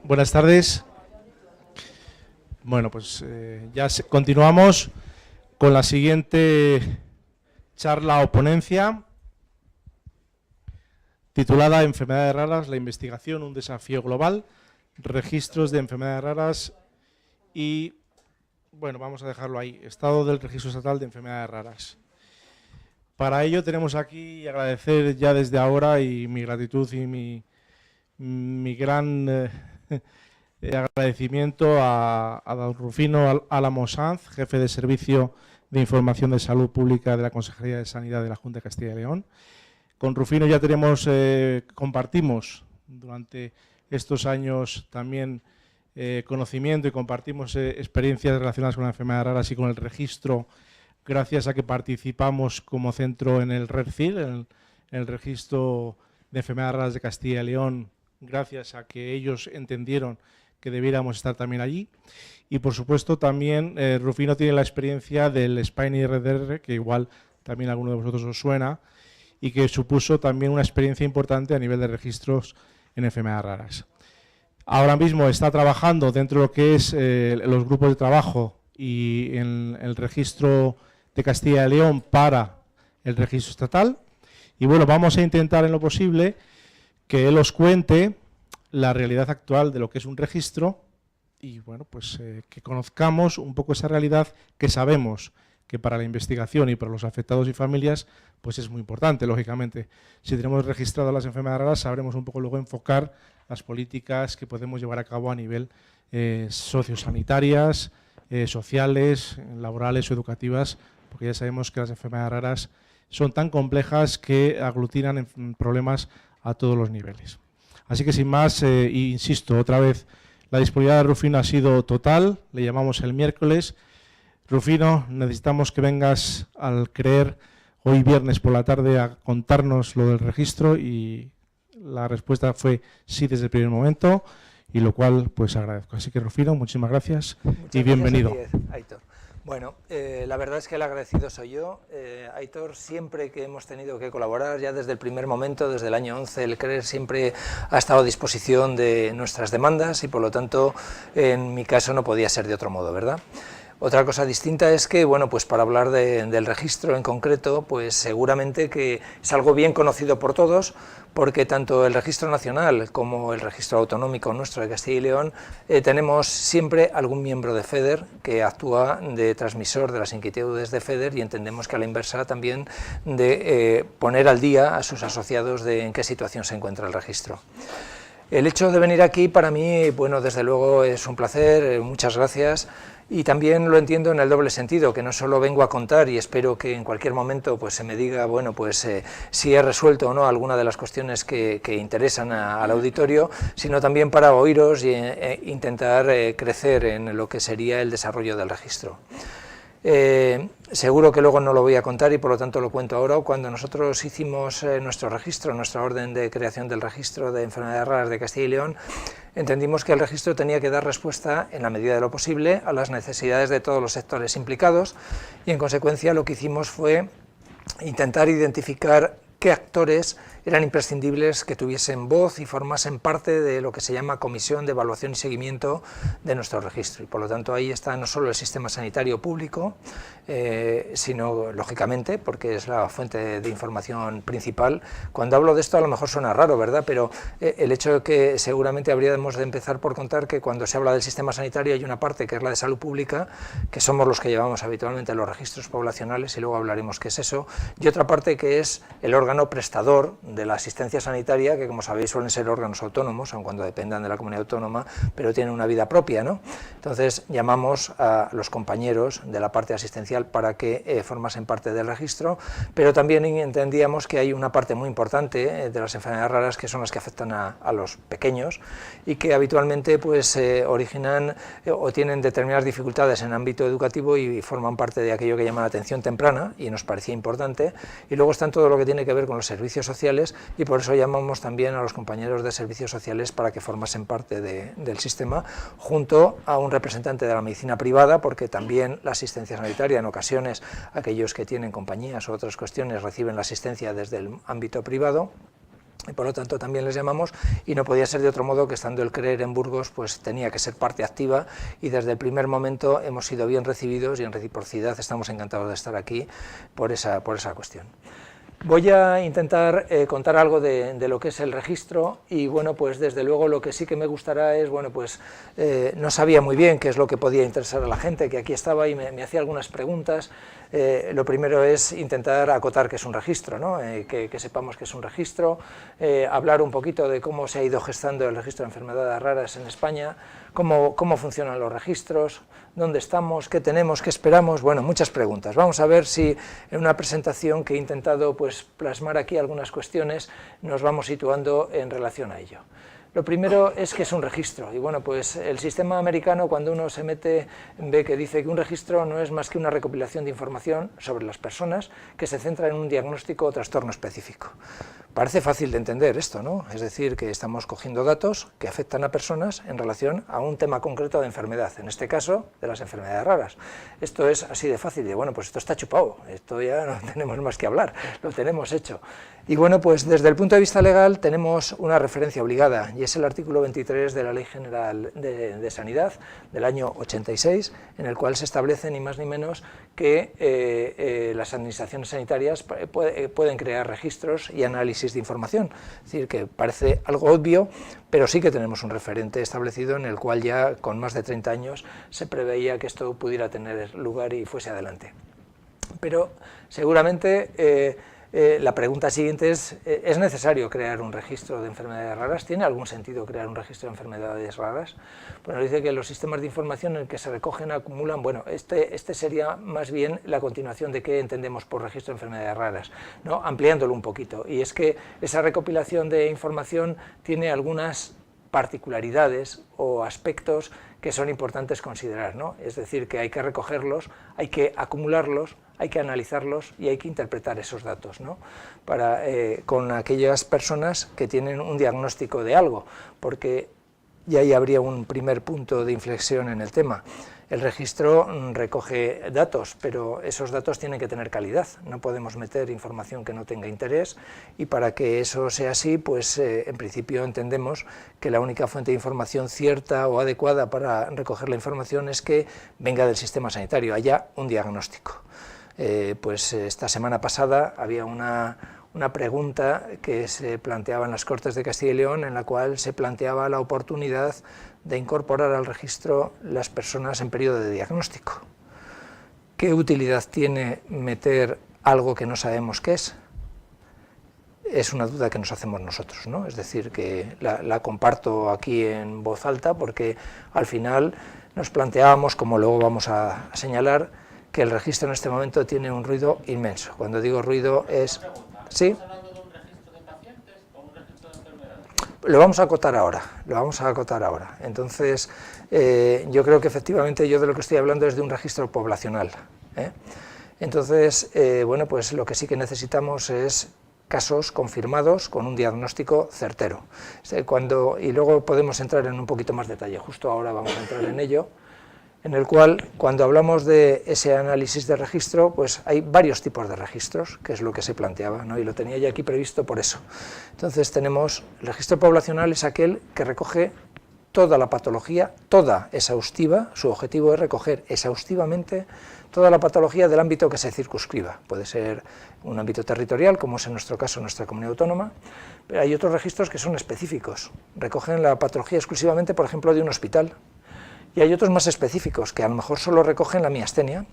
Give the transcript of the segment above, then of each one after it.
Buenas tardes. Bueno, pues continuamos con la siguiente charla o ponencia titulada Enfermedades raras, la investigación, un desafío global, registros de enfermedades raras y, bueno, vamos a dejarlo ahí, estado del registro estatal de enfermedades raras. Para ello tenemos aquí y agradecer ya desde ahora y mi gratitud y mi gran agradecimiento a don Rufino Álamo Sanz, jefe de Servicio de Información de Salud Pública de la Consejería de Sanidad de la Junta de Castilla y León. Con Rufino ya compartimos durante estos años también conocimiento y compartimos experiencias relacionadas con las enfermedades raras y con el registro, gracias a que participamos como centro en el RERCIL, en el registro de enfermedades raras de Castilla y León, gracias a que ellos entendieron que debiéramos estar también allí. Y por supuesto también Rufino tiene la experiencia del SPINE-IRDR, que igual también a alguno de vosotros os suena, y que supuso también una experiencia importante a nivel de registros en enfermedades raras. Ahora mismo está trabajando dentro de lo que es los grupos de trabajo y en el registro de Castilla y León para el registro estatal. Y bueno, vamos a intentar en lo posible que él os cuente la realidad actual de lo que es un registro y bueno, pues que conozcamos un poco esa realidad que sabemos que para la investigación y para los afectados y familias pues es muy importante, lógicamente. Si tenemos registradas las enfermedades raras, sabremos un poco luego enfocar las políticas que podemos llevar a cabo a nivel sociosanitarias, sociales, laborales o educativas, porque ya sabemos que las enfermedades raras son tan complejas que aglutinan problemas a todos los niveles. Así que sin más, insisto, otra vez, la disponibilidad de Rufino ha sido total, le llamamos el miércoles. Rufino, necesitamos que vengas al CREER hoy viernes por la tarde a contarnos lo del registro y la respuesta fue sí desde el primer momento, y lo cual pues agradezco. Así que Rufino, muchísimas gracias y bienvenido. Muchas gracias a ti, Aitor. Bueno, la verdad es que el agradecido soy yo. Aitor, siempre que hemos tenido que colaborar, ya desde el primer momento, desde el año 11, el CREER siempre ha estado a disposición de nuestras demandas y por lo tanto, en mi caso no podía ser de otro modo, ¿verdad? Otra cosa distinta es que, bueno, pues para hablar del registro en concreto, pues seguramente que es algo bien conocido por todos, porque tanto el registro nacional como el registro autonómico nuestro de Castilla y León tenemos siempre algún miembro de FEDER que actúa de transmisor de las inquietudes de FEDER y entendemos que a la inversa también de poner al día a sus asociados de en qué situación se encuentra el registro. El hecho de venir aquí para mí, bueno, desde luego es un placer, muchas gracias. Y también lo entiendo en el doble sentido, que no solo vengo a contar y espero que en cualquier momento pues se me diga, bueno, pues si he resuelto o no alguna de las cuestiones que interesan al auditorio, sino también para oíros e intentar crecer en lo que sería el desarrollo del registro. Seguro que luego no lo voy a contar y por lo tanto lo cuento ahora. Cuando nosotros hicimos nuestro registro, nuestra orden de creación del registro de enfermedades raras de Castilla y León, entendimos que el registro tenía que dar respuesta, en la medida de lo posible, a las necesidades de todos los sectores implicados y en consecuencia lo que hicimos fue intentar identificar qué actores eran imprescindibles que tuviesen voz y formasen parte de lo que se llama Comisión de Evaluación y Seguimiento de nuestro registro. Y por lo tanto ahí está no solo el sistema sanitario público, sino lógicamente, porque es la fuente de información principal. Cuando hablo de esto a lo mejor suena raro, ¿verdad? Pero el hecho de que seguramente habríamos de empezar por contar que cuando se habla del sistema sanitario hay una parte que es la de salud pública, que somos los que llevamos habitualmente los registros poblacionales y luego hablaremos qué es eso, y otra parte que es el órgano prestador de la asistencia sanitaria, que como sabéis suelen ser órganos autónomos, aun cuando dependan de la comunidad autónoma, pero tienen una vida propia, ¿no? Entonces llamamos a los compañeros de la parte asistencial para que formasen parte del registro, pero también entendíamos que hay una parte muy importante de las enfermedades raras que son las que afectan a los pequeños y que habitualmente pues originan o tienen determinadas dificultades en el ámbito educativo y forman parte de aquello que llaman atención temprana y nos parecía importante, y luego están todo lo que tiene que ver con los servicios sociales y por eso llamamos también a los compañeros de servicios sociales para que formasen parte del sistema, junto a un representante de la medicina privada, porque también la asistencia sanitaria, en ocasiones aquellos que tienen compañías u otras cuestiones reciben la asistencia desde el ámbito privado, y por lo tanto también les llamamos, y no podía ser de otro modo que estando el CREER en Burgos, pues tenía que ser parte activa, y desde el primer momento hemos sido bien recibidos y en reciprocidad estamos encantados de estar aquí por esa cuestión. Voy a intentar contar algo de lo que es el registro, y bueno, pues desde luego lo que sí que me gustará es, bueno, pues no sabía muy bien qué es lo que podía interesar a la gente que aquí estaba y me hacía algunas preguntas. Lo primero es intentar acotar qué es un registro, ¿no? Que sepamos qué es un registro, hablar un poquito de cómo se ha ido gestando el registro de enfermedades raras en España, cómo funcionan los registros, dónde estamos, qué tenemos, qué esperamos, bueno, muchas preguntas. Vamos a ver si en una presentación que he intentado pues, plasmar aquí algunas cuestiones nos vamos situando en relación a ello. Lo primero es que es un registro, y bueno, pues el sistema americano, cuando uno se mete, ve que dice que un registro no es más que una recopilación de información sobre las personas que se centra en un diagnóstico o trastorno específico. Parece fácil de entender esto, ¿no? Es decir, que estamos cogiendo datos que afectan a personas en relación a un tema concreto de enfermedad, en este caso, de las enfermedades raras. Esto es así de fácil, de bueno, pues esto está chupado, esto ya no tenemos más que hablar, lo tenemos hecho. Y bueno, pues desde el punto de vista legal tenemos una referencia obligada, y es el artículo 23 de la Ley General de Sanidad del año 86, en el cual se establece ni más ni menos que las administraciones sanitarias pueden crear registros y análisis de información. Es decir, que parece algo obvio, pero sí que tenemos un referente establecido en el cual ya con más de 30 años se preveía que esto pudiera tener lugar y fuese adelante. Pero seguramente la pregunta siguiente ¿es necesario crear un registro de enfermedades raras? ¿Tiene algún sentido crear un registro de enfermedades raras? Bueno, dice que los sistemas de información en el que se recogen, acumulan, bueno, este sería más bien la continuación de qué entendemos por registro de enfermedades raras, ¿no? Ampliándolo un poquito, y es que esa recopilación de información tiene algunas particularidades o aspectos que son importantes considerar, ¿no? Es decir, que hay que recogerlos, hay que acumularlos, hay que analizarlos y hay que interpretar esos datos, ¿no? Con aquellas personas que tienen un diagnóstico de algo, porque ya ahí habría un primer punto de inflexión en el tema. El registro recoge datos, pero esos datos tienen que tener calidad, no podemos meter información que no tenga interés, y para que eso sea así, pues en principio entendemos que la única fuente de información cierta o adecuada para recoger la información es que venga del sistema sanitario, haya un diagnóstico. Pues esta semana pasada había una pregunta que se planteaba en las Cortes de Castilla y León, en la cual se planteaba la oportunidad de incorporar al registro las personas en periodo de diagnóstico. ¿Qué utilidad tiene meter algo que no sabemos qué es? Es una duda que nos hacemos nosotros, ¿no? Es decir, que la comparto aquí en voz alta, porque al final nos planteábamos, como luego vamos a señalar, que el registro en este momento tiene un ruido inmenso. Cuando digo ruido es... ¿Sí? ¿Estamos hablando de un registro de pacientes o un registro de enfermedades? Lo vamos a acotar ahora, Entonces, yo creo que efectivamente yo de lo que estoy hablando es de un registro poblacional, ¿eh? Entonces, bueno, pues lo que sí que necesitamos es casos confirmados con un diagnóstico certero. Y luego podemos entrar en un poquito más detalle, justo ahora vamos a entrar en ello, en el cual, cuando hablamos de ese análisis de registro, pues hay varios tipos de registros, que es lo que se planteaba, ¿no? Y lo tenía ya aquí previsto por eso. Entonces tenemos, el registro poblacional es aquel que recoge toda la patología, toda exhaustiva, su objetivo es recoger exhaustivamente toda la patología del ámbito que se circunscriba. Puede ser un ámbito territorial, como es en nuestro caso nuestra comunidad autónoma, pero hay otros registros que son específicos, recogen la patología exclusivamente, por ejemplo, de un hospital. Y hay otros más específicos, que a lo mejor solo recogen la miastenia,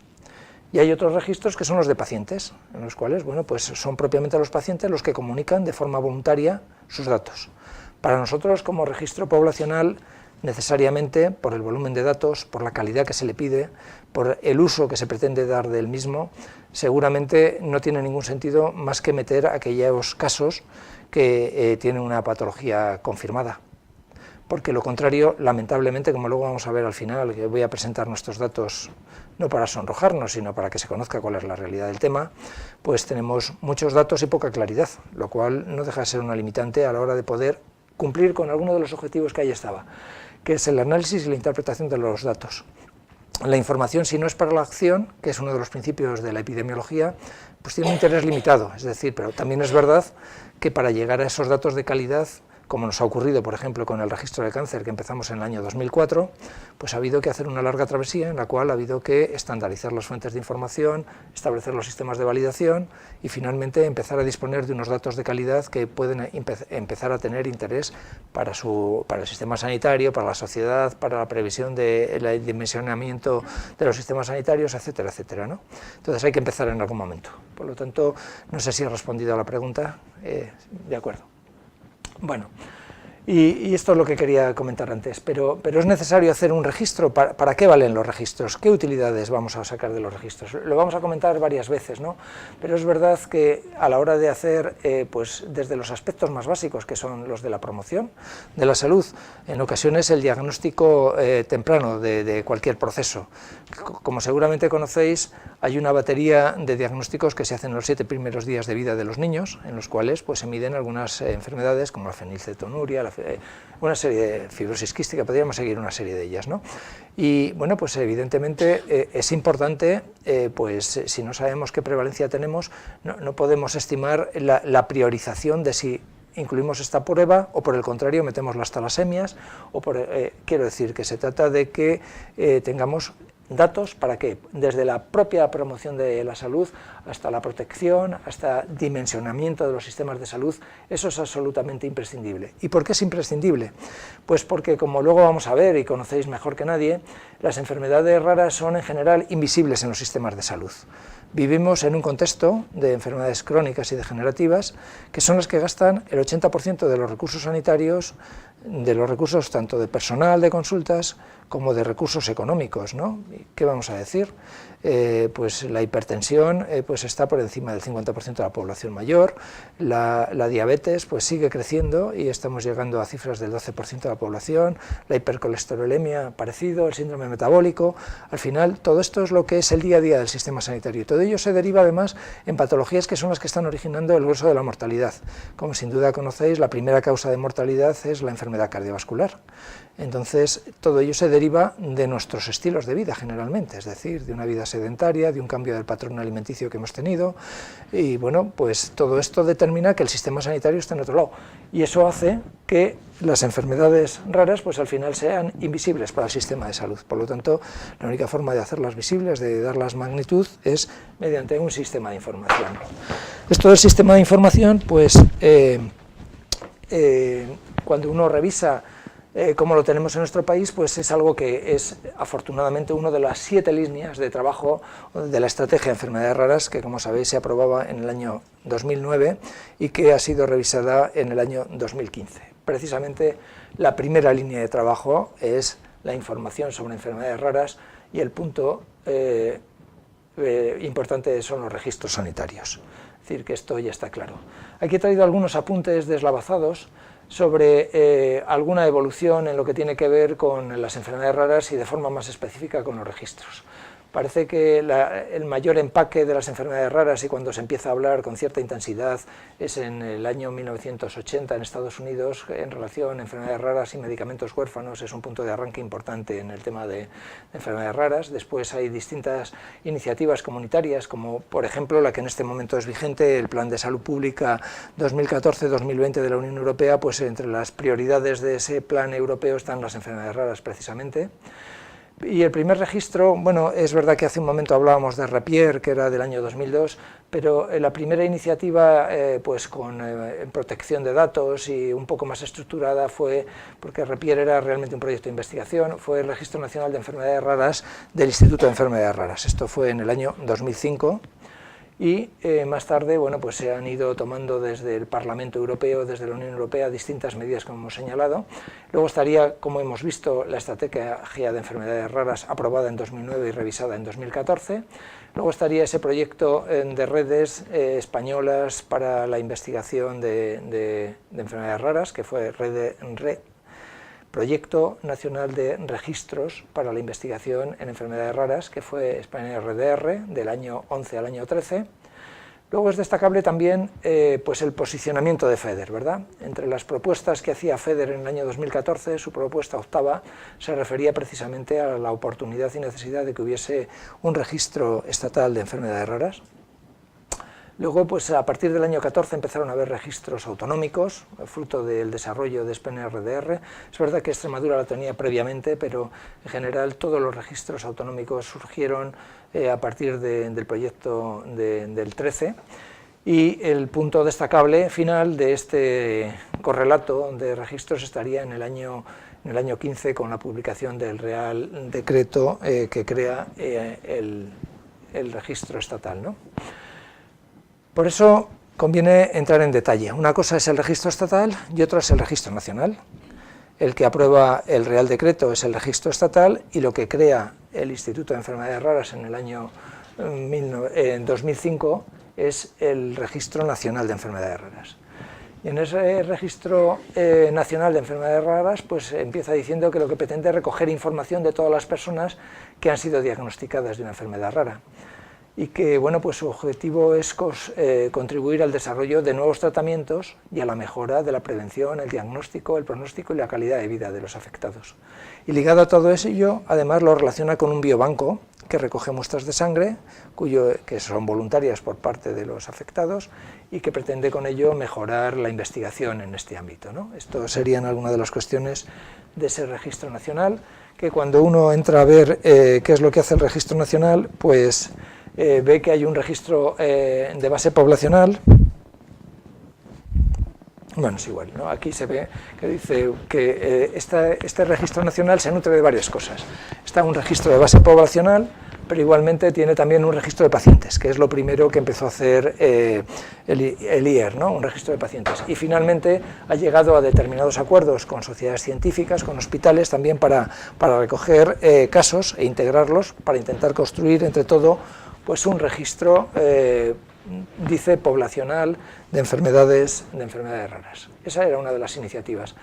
y hay otros registros que son los de pacientes, en los cuales, bueno, pues son propiamente los pacientes los que comunican de forma voluntaria sus datos. Para nosotros, como registro poblacional, necesariamente, por el volumen de datos, por la calidad que se le pide, por el uso que se pretende dar del mismo, seguramente no tiene ningún sentido más que meter aquellos casos que tienen una patología confirmada. Porque lo contrario, lamentablemente, como luego vamos a ver al final, que voy a presentar nuestros datos no para sonrojarnos, sino para que se conozca cuál es la realidad del tema, pues tenemos muchos datos y poca claridad, lo cual no deja de ser una limitante a la hora de poder cumplir con alguno de los objetivos que ahí estaba, que es el análisis y la interpretación de los datos. la información, si no es para la acción, que es uno de los principios de la epidemiología, pues tiene un interés limitado. Es decir, pero también es verdad que para llegar a esos datos de calidad, como nos ha ocurrido, por ejemplo, con el registro de cáncer que empezamos en el año 2004, pues ha habido que hacer una larga travesía en la cual ha habido que estandarizar las fuentes de información, establecer los sistemas de validación y finalmente empezar a disponer de unos datos de calidad que pueden empezar a tener interés para el sistema sanitario, para la sociedad, para la previsión del dimensionamiento de los sistemas sanitarios, etcétera, etcétera, ¿no? Entonces hay que empezar en algún momento. Por lo tanto, no sé si he respondido a la pregunta. De acuerdo. Bueno, y esto es lo que quería comentar antes, pero es necesario hacer un registro. ¿Para qué valen los registros? ¿Qué utilidades vamos a sacar de los registros? Lo vamos a comentar varias veces, ¿no? Pero es verdad que a la hora de hacer, pues desde los aspectos más básicos, que son los de la promoción de la salud, en ocasiones el diagnóstico temprano de cualquier proceso. Como seguramente conocéis, hay una batería de diagnósticos que se hacen en los 7 primeros días de vida de los niños, en los cuales pues, se miden algunas enfermedades como la fenilcetonuria, una serie de fibrosis quística, podríamos seguir una serie de ellas, ¿no? Y bueno, pues evidentemente es importante, pues si no sabemos qué prevalencia tenemos, no podemos estimar la priorización de si incluimos esta prueba o por el contrario metemos las talasemias, o quiero decir que se trata de que tengamos datos para que desde la propia promoción de la salud hasta la protección, hasta dimensionamiento de los sistemas de salud, eso es absolutamente imprescindible. ¿Y por qué es imprescindible? Pues porque, como luego vamos a ver y conocéis mejor que nadie, las enfermedades raras son en general invisibles en los sistemas de salud. Vivimos en un contexto de enfermedades crónicas y degenerativas que son las que gastan el 80% de los recursos sanitarios, de los recursos tanto de personal de consultas como de recursos económicos, ¿no? ¿Qué vamos a decir? Pues la hipertensión pues está por encima del 50% de la población mayor, la diabetes pues sigue creciendo y estamos llegando a cifras del 12% de la población, la hipercolesterolemia parecido, el síndrome metabólico. Al final todo esto es lo que es el día a día del sistema sanitario y todo ello se deriva además en patologías que son las que están originando el grueso de la mortalidad. Como sin duda conocéis, la primera causa de mortalidad es la enfermedad cardiovascular. Entonces todo ello se deriva de nuestros estilos de vida generalmente, es decir, de una vida sedentaria, de un cambio del patrón alimenticio que hemos tenido y bueno, pues todo esto determina que el sistema sanitario esté en otro lado y eso hace que las enfermedades raras pues al final sean invisibles para el sistema de salud. Por lo tanto, la única forma de hacerlas visibles, de darlas magnitud, es mediante un sistema de información. Esto del sistema de información, pues cuando uno revisa como lo tenemos en nuestro país, pues es algo que es afortunadamente una de las 7 líneas de trabajo de la estrategia de enfermedades raras, que como sabéis se aprobaba en el año 2009 y que ha sido revisada en el año 2015. Precisamente la primera línea de trabajo es la información sobre enfermedades raras y el punto importante son los registros sanitarios. Es decir, que esto ya está claro. Aquí he traído algunos apuntes deslavazados sobre alguna evolución en lo que tiene que ver con las enfermedades raras y de forma más específica con los registros. Parece que el mayor empaque de las enfermedades raras y cuando se empieza a hablar con cierta intensidad es en el año 1980 en Estados Unidos en relación a enfermedades raras y medicamentos huérfanos, es un punto de arranque importante en el tema de enfermedades raras. Después hay distintas iniciativas comunitarias como por ejemplo la que en este momento es vigente, el Plan de Salud Pública 2014-2020 de la Unión Europea, pues entre las prioridades de ese plan europeo están las enfermedades raras precisamente. Y el primer registro, bueno, es verdad que hace un momento hablábamos de Repier, que era del año 2002, pero la primera iniciativa pues con protección de datos y un poco más estructurada fue, porque Repier era realmente un proyecto de investigación, fue el Registro Nacional de Enfermedades Raras del Instituto de Enfermedades Raras. Esto fue en el año 2005. Y más tarde, bueno, pues se han ido tomando desde el Parlamento Europeo, desde la Unión Europea, distintas medidas como hemos señalado. Luego estaría, como hemos visto, la Estrategia de Enfermedades Raras aprobada en 2009 y revisada en 2014. Luego estaría ese proyecto de redes españolas para la investigación de enfermedades raras, que fue Proyecto Nacional de Registros para la Investigación en Enfermedades Raras, que fue España RDR, del año 11 al año 13. Luego es destacable también pues el posicionamiento de FEDER, ¿verdad? Entre las propuestas que hacía FEDER en el año 2014, su propuesta octava se refería precisamente a la oportunidad y necesidad de que hubiese un registro estatal de enfermedades raras. Luego, pues a partir del año 14 empezaron a haber registros autonómicos, fruto del desarrollo de SPNRDR. Es verdad que Extremadura lo tenía previamente, pero en general todos los registros autonómicos surgieron a partir del proyecto del 13. Y el punto destacable final de este correlato de registros estaría en el año 15 con la publicación del Real Decreto que crea el registro estatal, ¿no? Por eso conviene entrar en detalle. Una cosa es el registro estatal y otra es el registro nacional. El que aprueba el Real Decreto es el registro estatal y lo que crea el Instituto de Enfermedades Raras en el año 2005 es el Registro Nacional de Enfermedades Raras. Y en ese Registro Nacional de Enfermedades Raras pues empieza diciendo que lo que pretende es recoger información de todas las personas que han sido diagnosticadas de una enfermedad rara. Y que bueno, pues su objetivo es contribuir al desarrollo de nuevos tratamientos y a la mejora de la prevención, el diagnóstico, el pronóstico y la calidad de vida de los afectados. Y ligado a todo ello, además lo relaciona con un biobanco que recoge muestras de sangre, que son voluntarias por parte de los afectados y que pretende con ello mejorar la investigación en este ámbito, ¿no? Esto serían algunas de las cuestiones de ese registro nacional, que cuando uno entra a ver qué es lo que hace el registro nacional, pues ve que hay un registro de base poblacional. Bueno, es igual, ¿no? Aquí se ve que dice que este registro nacional se nutre de varias cosas. Está un registro de base poblacional, pero igualmente tiene también un registro de pacientes, que es lo primero que empezó a hacer el IER, ¿no? Un registro de pacientes. Y finalmente ha llegado a determinados acuerdos con sociedades científicas, con hospitales, también para recoger casos e integrarlos, para intentar construir entre todo pues un registro, dice, poblacional de enfermedades raras. Esa era una de las iniciativas.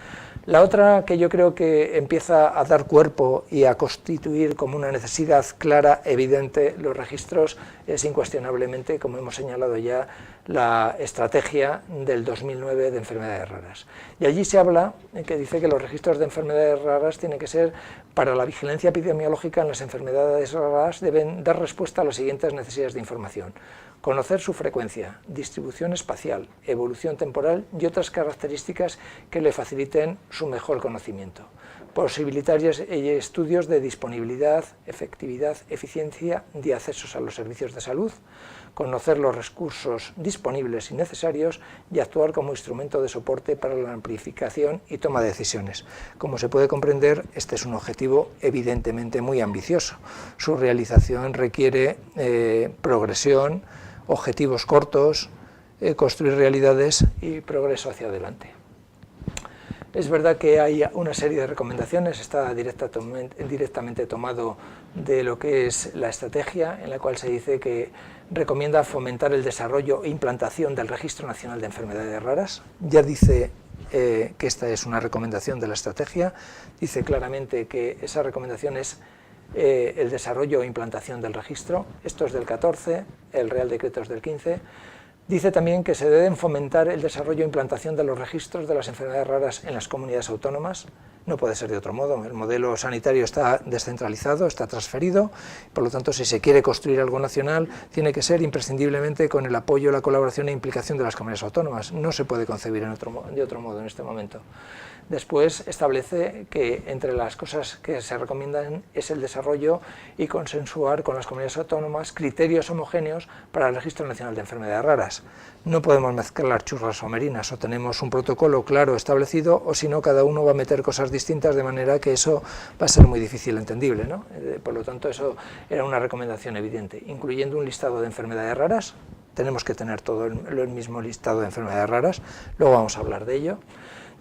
La otra que yo creo que empieza a dar cuerpo y a constituir como una necesidad clara, evidente, los registros, es incuestionablemente, como hemos señalado ya, la estrategia del 2009 de enfermedades raras. Y allí se habla, que dice que los registros de enfermedades raras tienen que ser, para la vigilancia epidemiológica en las enfermedades raras, deben dar respuesta a las siguientes necesidades de información: conocer su frecuencia, distribución espacial, evolución temporal y otras características que le faciliten su mejor conocimiento. Posibilitar estudios de disponibilidad, efectividad, eficiencia de accesos a los servicios de salud, conocer los recursos disponibles y necesarios y actuar como instrumento de soporte para la amplificación y toma de decisiones. Como se puede comprender, este es un objetivo evidentemente muy ambicioso. Su realización requiere progresión, objetivos cortos, construir realidades y progreso hacia adelante. Es verdad que hay una serie de recomendaciones, está directamente tomado de lo que es la estrategia, en la cual se dice que recomienda fomentar el desarrollo e implantación del Registro Nacional de Enfermedades Raras. Ya dice que esta es una recomendación de la estrategia, dice claramente que esa recomendación es el desarrollo e implantación del registro. Esto es del 14, el Real Decreto es del 15. Dice también que se deben fomentar el desarrollo e implantación de los registros de las enfermedades raras en las comunidades autónomas. No puede ser de otro modo. El modelo sanitario está descentralizado, está transferido. Por lo tanto, si se quiere construir algo nacional, tiene que ser imprescindiblemente con el apoyo, la colaboración e implicación de las comunidades autónomas. No se puede concebir de otro modo en este momento. Después establece que entre las cosas que se recomiendan es el desarrollo y consensuar con las comunidades autónomas criterios homogéneos para el Registro Nacional de Enfermedades Raras. No podemos mezclar churras o merinas, o tenemos un protocolo claro establecido, o si no, cada uno va a meter cosas distintas, de manera que eso va a ser muy difícil entendible, ¿no? Por lo tanto, eso era una recomendación evidente, incluyendo un listado de enfermedades raras. Tenemos que tener todo el mismo listado de enfermedades raras, luego vamos a hablar de ello.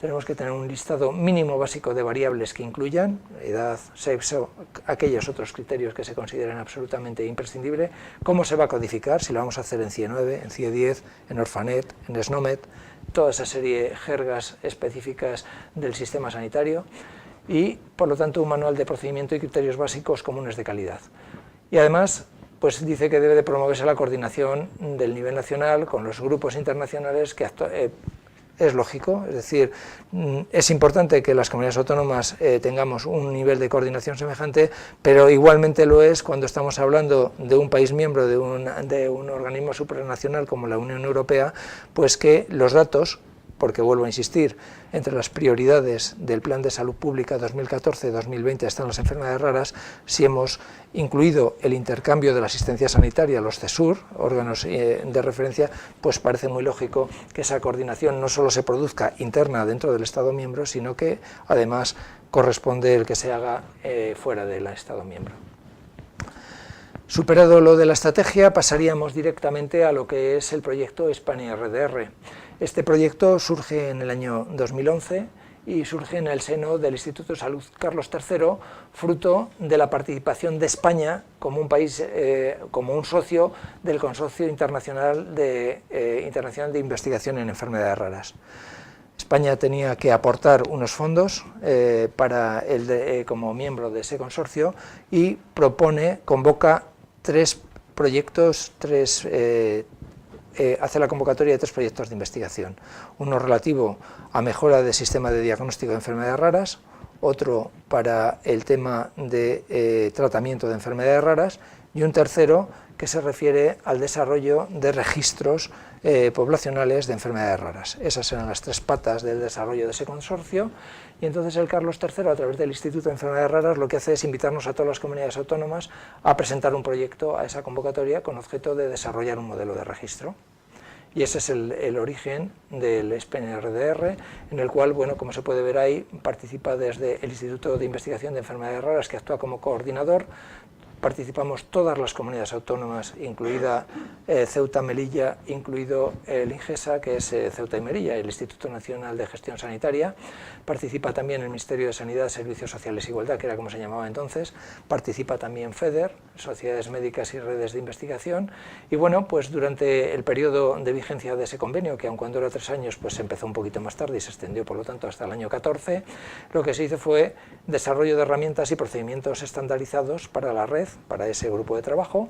Tenemos que tener un listado mínimo básico de variables que incluyan edad, sexo, aquellos otros criterios que se consideren absolutamente imprescindibles. ¿Cómo se va a codificar? Si lo vamos a hacer en CIE9, en CIE10, en Orphanet, en SNOMED, toda esa serie de jergas específicas del sistema sanitario y, por lo tanto, un manual de procedimiento y criterios básicos comunes de calidad. Y además, pues dice que debe de promoverse la coordinación del nivel nacional con los grupos internacionales que es lógico, es decir, es importante que las comunidades autónomas tengamos un nivel de coordinación semejante, pero igualmente lo es cuando estamos hablando de un país miembro de un organismo supranacional como la Unión Europea, pues que los datos, porque vuelvo a insistir, entre las prioridades del Plan de Salud Pública 2014-2020 están las enfermedades raras. Si hemos incluido el intercambio de la asistencia sanitaria, los CESUR, órganos de referencia, pues parece muy lógico que esa coordinación no solo se produzca interna dentro del Estado miembro, sino que además corresponde el que se haga fuera del Estado miembro. Superado lo de la estrategia, pasaríamos directamente a lo que es el proyecto España RDR. Este proyecto surge en el año 2011 y surge en el seno del Instituto de Salud Carlos III, fruto de la participación de España como un país, como un socio del Consorcio Internacional de Investigación en Enfermedades Raras. España tenía que aportar unos fondos como miembro de ese consorcio y convoca tres proyectos, hace la convocatoria de 3 proyectos de investigación, uno relativo a mejora del sistema de diagnóstico de enfermedades raras, otro para el tema de tratamiento de enfermedades raras y un tercero que se refiere al desarrollo de registros poblacionales de enfermedades raras. Esas eran las 3 patas del desarrollo de ese consorcio y entonces el Carlos III, a través del Instituto de Enfermedades Raras, lo que hace es invitarnos a todas las comunidades autónomas a presentar un proyecto a esa convocatoria con objeto de desarrollar un modelo de registro. Y ese es el origen del SPEN-RDR, en el cual, bueno, como se puede ver ahí, participa desde el Instituto de Investigación de Enfermedades Raras, que actúa como coordinador. Participamos todas las comunidades autónomas, incluida Ceuta, Melilla, incluido el INGESA, que es Ceuta y Melilla, el Instituto Nacional de Gestión Sanitaria. Participa también el Ministerio de Sanidad, Servicios Sociales e Igualdad, que era como se llamaba entonces. Participa también FEDER, Sociedades Médicas y Redes de Investigación. Y bueno, pues durante el periodo de vigencia de ese convenio, que aun cuando era 3 años, pues empezó un poquito más tarde y se extendió, por lo tanto, hasta el año 14, lo que se hizo fue desarrollo de herramientas y procedimientos estandarizados para la red, para ese grupo de trabajo,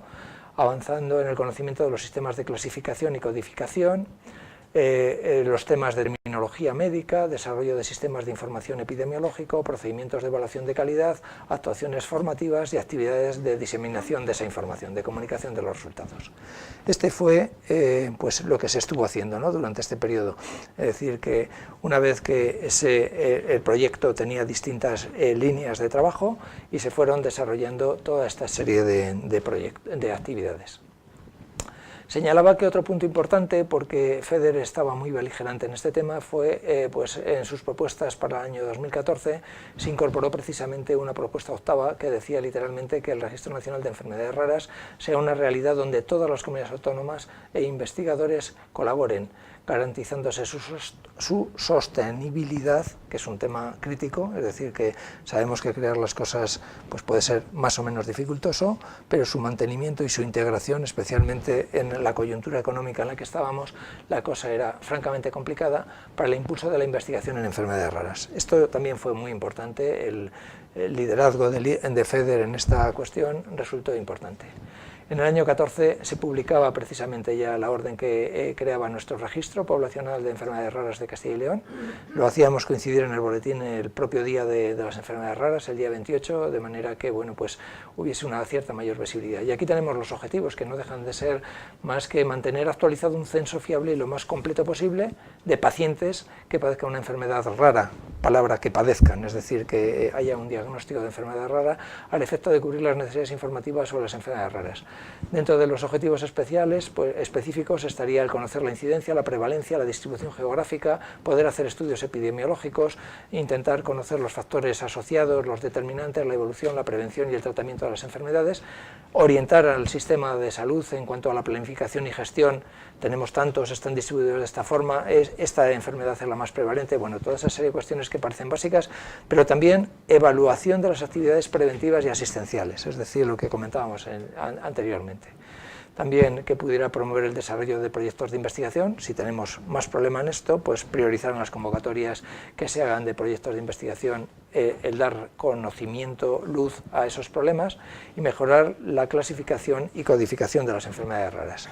avanzando en el conocimiento de los sistemas de clasificación y codificación, los temas de terminología médica, desarrollo de sistemas de información epidemiológico, procedimientos de evaluación de calidad, actuaciones formativas y actividades de diseminación de esa información, de comunicación de los resultados. Este fue pues lo que se estuvo haciendo, ¿no?, durante este periodo. Es decir, que una vez que el proyecto tenía distintas líneas de trabajo y se fueron desarrollando toda esta serie de actividades. Señalaba que otro punto importante, porque FEDER estaba muy beligerante en este tema, fue pues en sus propuestas para el año 2014 se incorporó precisamente una propuesta octava que decía literalmente que el Registro Nacional de Enfermedades Raras sea una realidad donde todas las comunidades autónomas e investigadores colaboren, garantizándose su sostenibilidad, que es un tema crítico, es decir, que sabemos que crear las cosas pues puede ser más o menos dificultoso, pero su mantenimiento y su integración, especialmente en la coyuntura económica en la que estábamos, la cosa era francamente complicada para el impulso de la investigación en enfermedades raras. Esto también fue muy importante, el liderazgo de FEDER en esta cuestión resultó importante. En el año 14 se publicaba precisamente ya la orden que creaba nuestro registro poblacional de enfermedades raras de Castilla y León. Lo hacíamos coincidir en el boletín el propio día de las enfermedades raras, el día 28, de manera que bueno, pues hubiese una cierta mayor visibilidad. Y aquí tenemos los objetivos, que no dejan de ser más que mantener actualizado un censo fiable y lo más completo posible de pacientes que padezcan una enfermedad rara, palabra que padezcan, es decir, que haya un diagnóstico de enfermedad rara al efecto de cubrir las necesidades informativas sobre las enfermedades raras. Dentro de los objetivos específicos estaría el conocer la incidencia, la prevalencia, la distribución geográfica, poder hacer estudios epidemiológicos, intentar conocer los factores asociados, los determinantes, la evolución, la prevención y el tratamiento de las enfermedades, orientar al sistema de salud en cuanto a la planificación y gestión. Tenemos tantos, están distribuidos de esta forma, esta enfermedad es la más prevalente, bueno, toda esa serie de cuestiones que parecen básicas, pero también evaluación de las actividades preventivas y asistenciales, es decir, lo que comentábamos anteriormente. también que pudiera promover el desarrollo de proyectos de investigación. Si tenemos más problema en esto, pues priorizar en las convocatorias que se hagan de proyectos de investigación el dar conocimiento, luz a esos problemas y mejorar la clasificación y codificación de las enfermedades raras.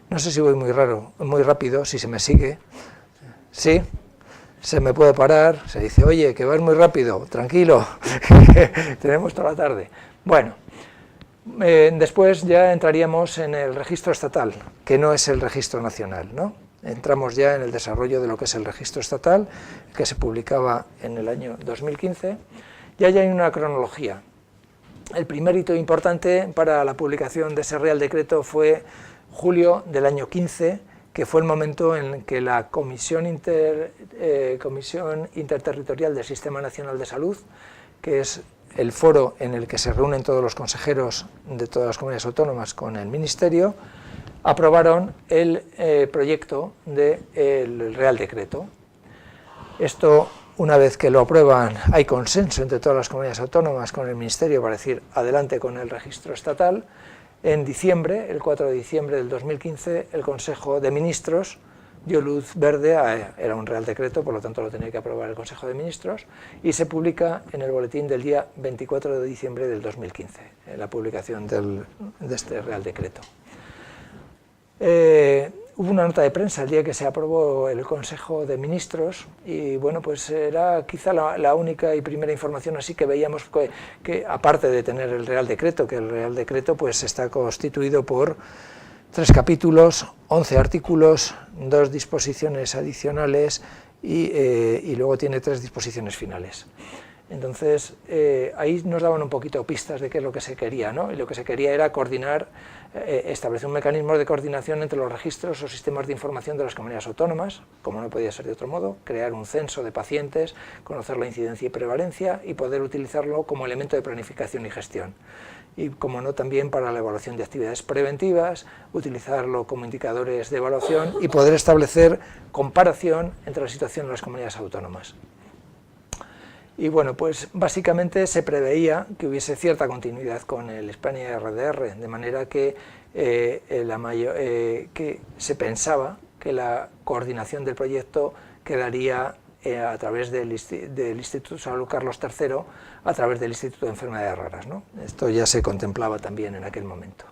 No sé si voy muy rápido, si se me sigue. ¿Sí? Se me puede parar, se dice, oye, que vas muy rápido, tranquilo, tenemos toda la tarde. Bueno, después ya entraríamos en el registro estatal, que no es el registro nacional, ¿no? Entramos ya en el desarrollo de lo que es el registro estatal, que se publicaba en el año 2015, y ahí hay una cronología. El primer hito importante para la publicación de ese Real Decreto fue julio del año 15, que fue el momento en que la Comisión Interterritorial del Sistema Nacional de Salud, que es el foro en el que se reúnen todos los consejeros de todas las comunidades autónomas con el Ministerio, aprobaron el proyecto del Real Decreto. Esto, una vez que lo aprueban, hay consenso entre todas las comunidades autónomas con el Ministerio para decir adelante con el registro estatal. En diciembre, el 4 de diciembre del 2015, el Consejo de Ministros dio luz verde, era un Real Decreto, por lo tanto lo tenía que aprobar el Consejo de Ministros, y se publica en el boletín del día 24 de diciembre del 2015, la publicación de este Real Decreto. Hubo una nota de prensa el día que se aprobó el Consejo de Ministros y bueno, pues era quizá la única y primera información así que veíamos que aparte de tener el Real Decreto, que el Real Decreto pues está constituido por 3 capítulos, 11 artículos, 2 disposiciones adicionales y luego tiene 3 disposiciones finales. Entonces, ahí nos daban un poquito pistas de qué es lo que se quería, ¿no? Y lo que se quería era coordinar, establecer un mecanismo de coordinación entre los registros o sistemas de información de las comunidades autónomas, como no podía ser de otro modo, crear un censo de pacientes, conocer la incidencia y prevalencia y poder utilizarlo como elemento de planificación y gestión. Y, como no, también para la evaluación de actividades preventivas, utilizarlo como indicadores de evaluación y poder establecer comparación entre la situación de las comunidades autónomas. Y bueno, pues básicamente se preveía que hubiese cierta continuidad con el España RDR, de manera que, que se pensaba que la coordinación del proyecto quedaría a través del Instituto Salud Carlos III, a través del Instituto de Enfermedades Raras, ¿no? Esto ya se contemplaba también en aquel momento.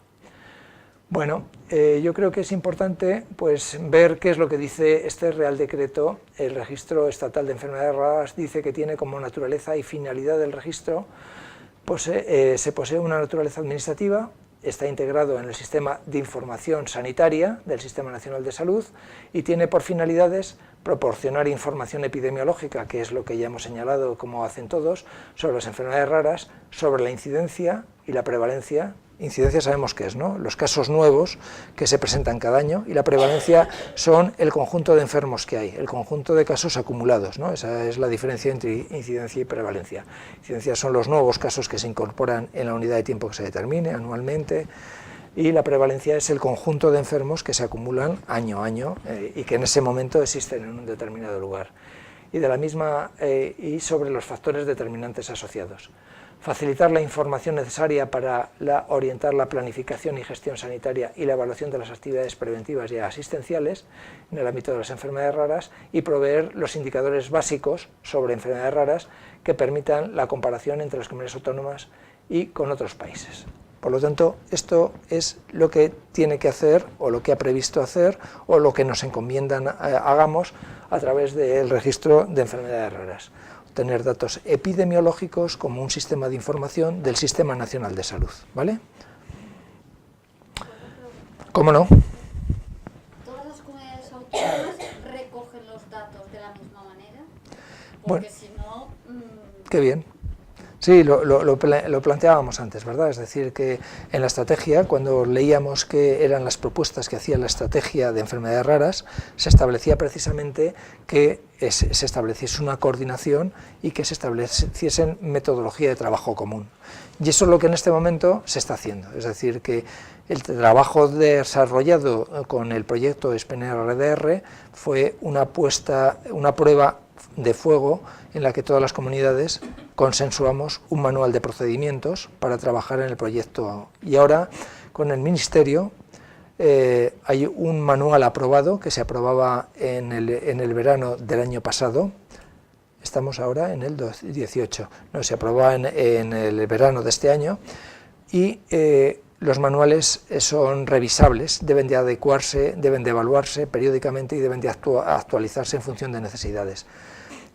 Bueno, yo creo que es importante pues, ver qué es lo que dice este Real Decreto. El Registro Estatal de Enfermedades Raras dice que tiene como naturaleza y finalidad del registro, pues, se posee una naturaleza administrativa, está integrado en el Sistema de Información Sanitaria del Sistema Nacional de Salud y tiene por finalidades proporcionar información epidemiológica, que es lo que ya hemos señalado como hacen todos, sobre las enfermedades raras, sobre la incidencia y la prevalencia. Incidencia sabemos qué es, ¿no? Los casos nuevos que se presentan cada año, y la prevalencia son el conjunto de enfermos que hay, el conjunto de casos acumulados, ¿no? Esa es la diferencia entre incidencia y prevalencia. Incidencia son los nuevos casos que se incorporan en la unidad de tiempo que se determine anualmente, y la prevalencia es el conjunto de enfermos que se acumulan año a año y que en ese momento existen en un determinado lugar. Y de la misma, y sobre los factores determinantes asociados. Facilitar la información necesaria para orientar la planificación y gestión sanitaria y la evaluación de las actividades preventivas y asistenciales en el ámbito de las enfermedades raras y proveer los indicadores básicos sobre enfermedades raras que permitan la comparación entre las comunidades autónomas y con otros países. Por lo tanto, esto es lo que tiene que hacer o lo que ha previsto hacer o lo que nos encomiendan hagamos a través del registro de enfermedades raras. Tener datos epidemiológicos como un sistema de información del Sistema Nacional de Salud, ¿vale? ¿Cómo no? ¿Todas las comunidades autónomas recogen los datos de la misma manera? Porque Bueno, si no... qué bien. Sí, lo planteábamos antes, ¿verdad? Es decir, que en la estrategia, cuando leíamos que eran las propuestas que hacía la estrategia de enfermedades raras, se establecía precisamente que se estableciese una coordinación y que se estableciesen metodología de trabajo común. Y eso es lo que en este momento se está haciendo, es decir, que el trabajo desarrollado con el proyecto SPNRDR fue una prueba de fuego en la que todas las comunidades consensuamos un manual de procedimientos para trabajar en el proyecto. Y ahora, con el Ministerio, hay un manual aprobado que se aprobaba en el verano del año pasado. Estamos ahora en el 2018, no, se aprobó en el verano de este año, y los manuales son revisables, deben de adecuarse, deben de evaluarse periódicamente y deben de actualizarse en función de necesidades.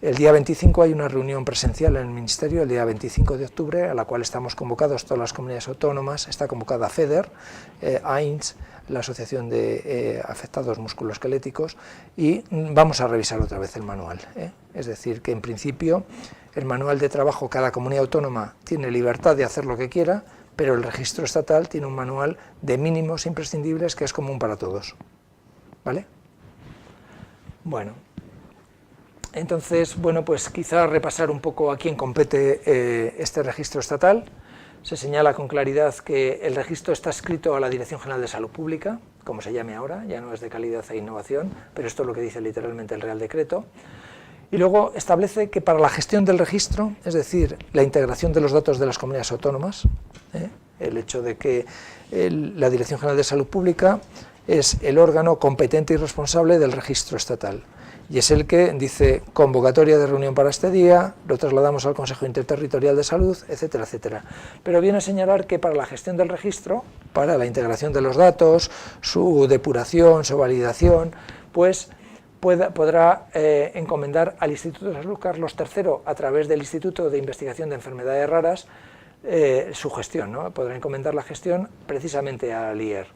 El día 25 hay una reunión presencial en el Ministerio, el día 25 de octubre, a la cual estamos convocados todas las comunidades autónomas. Está convocada FEDER, AINS, la Asociación de Afectados Musculoesqueléticos, y vamos a revisar otra vez el manual. Es decir, que en principio el manual de trabajo, cada comunidad autónoma tiene libertad de hacer lo que quiera, pero el registro estatal tiene un manual de mínimos imprescindibles que es común para todos. ¿Vale? Bueno, entonces, bueno, pues quizá repasar un poco a quién compete este registro estatal. Se señala con claridad que el registro está adscrito a la Dirección General de Salud Pública, como se llame ahora, ya no es de calidad e innovación, pero esto es lo que dice literalmente el Real Decreto. Y luego establece que para la gestión del registro, es decir, la integración de los datos de las comunidades autónomas, el hecho de que la Dirección General de Salud Pública es el órgano competente y responsable del registro estatal. Y es el que dice convocatoria de reunión para este día, lo trasladamos al Consejo Interterritorial de Salud, etcétera, etcétera. Pero viene a señalar que para la gestión del registro, para la integración de los datos, su depuración, su validación, pues podrá encomendar al Instituto de Salud Carlos III, a través del Instituto de Investigación de Enfermedades Raras, su gestión, ¿no? Podrá encomendar la gestión precisamente al IER.